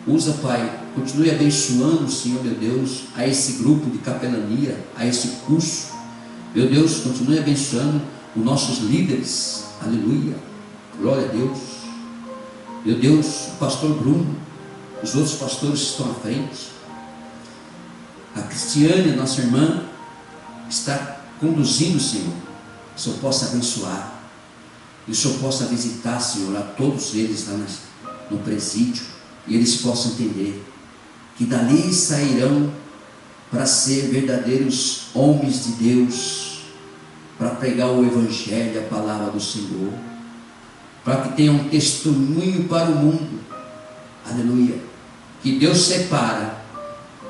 Usa, Pai, continue abençoando, Senhor meu Deus, a esse grupo de capelania, a esse curso. Meu Deus, continue abençoando os nossos líderes, aleluia, glória a Deus. Meu Deus, o pastor Bruno, os outros pastores que estão à frente, a Cristiane, nossa irmã, está conduzindo, Senhor. Que o Senhor possa abençoar, e o Senhor possa visitar, Senhor, a todos eles lá no presídio, e eles possam entender que dali sairão para ser verdadeiros homens de Deus, para pregar o evangelho, a palavra do Senhor, para que tenham um testemunho para o mundo, aleluia, que Deus separa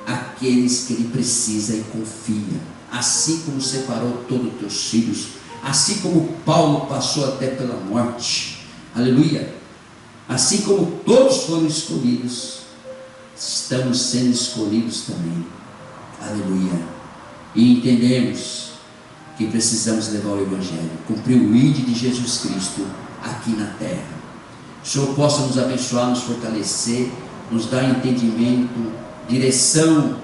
aqueles que Ele precisa e confia, assim como separou todos os teus filhos, assim como Paulo passou até pela morte, aleluia. Assim como todos foram escolhidos, estamos sendo escolhidos também. Aleluia. E entendemos que precisamos levar o Evangelho, cumprir o ID de Jesus Cristo aqui na terra. O Senhor possa nos abençoar, nos fortalecer, nos dar entendimento, direção,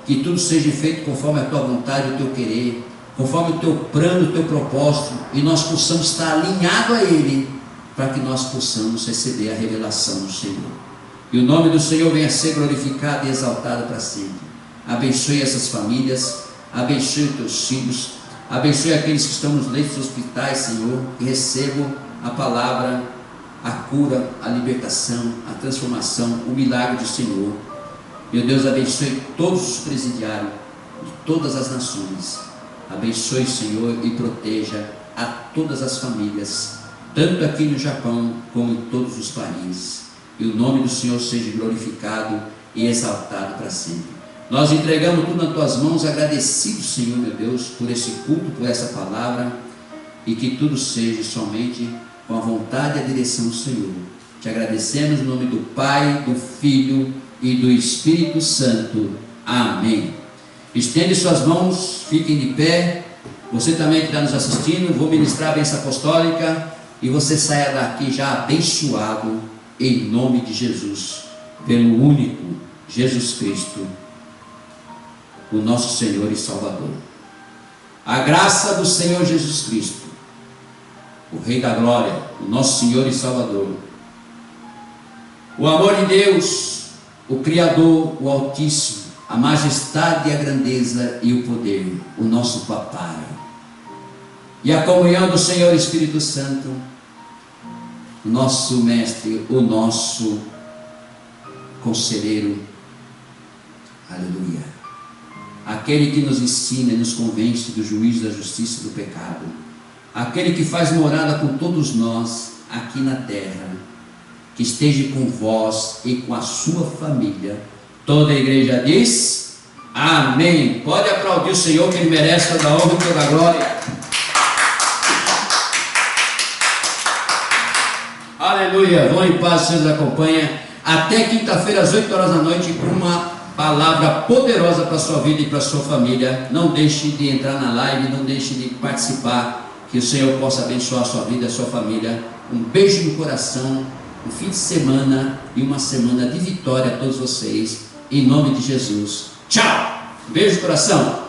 que tudo seja feito conforme a tua vontade e o teu querer, conforme o teu plano, o teu propósito, e nós possamos estar alinhados a Ele, para que nós possamos receber a revelação do Senhor. E o nome do Senhor venha a ser glorificado e exaltado para sempre. Abençoe essas famílias, abençoe os teus filhos, abençoe aqueles que estão nos leitos dos hospitais, Senhor, que recebam a palavra, a cura, a libertação, a transformação, o milagre do Senhor. Meu Deus, abençoe todos os presidiários de todas as nações. Abençoe, Senhor, e proteja a todas as famílias, tanto aqui no Japão como em todos os países. E o nome do Senhor seja glorificado e exaltado para sempre. Nós entregamos tudo nas tuas mãos, agradecidos, Senhor, meu Deus, por esse culto, por essa palavra, e que tudo seja somente com a vontade e a direção do Senhor. Te agradecemos em nome do Pai, do Filho e do Espírito Santo. Amém. Estende suas mãos, fiquem de pé. Você também que está nos assistindo, vou ministrar a bênção apostólica e você saia daqui já abençoado em nome de Jesus, pelo único Jesus Cristo, o nosso Senhor e Salvador. A graça do Senhor Jesus Cristo, o Rei da Glória, o nosso Senhor e Salvador, o amor de Deus, o Criador, o Altíssimo, a majestade e a grandeza e o poder, o nosso Papai, e a comunhão do Senhor Espírito Santo, o nosso Mestre, o nosso Conselheiro, aleluia, aquele que nos ensina e nos convence do juízo, da justiça e do pecado, aquele que faz morada com todos nós aqui na terra, que esteja com vós e com a sua família. Toda a igreja diz amém. Pode aplaudir o Senhor, que Ele merece toda a honra e toda a glória. Aleluia. Vão em paz, o Senhor nos acompanha. Até quinta-feira às 8 horas da noite, com uma palavra poderosa para a sua vida e para a sua família. Não deixe de entrar na live, não deixe de participar, que o Senhor possa abençoar a sua vida e a sua família. Um beijo no coração, um fim de semana e uma semana de vitória a todos vocês, em nome de Jesus. Tchau! Beijo no coração.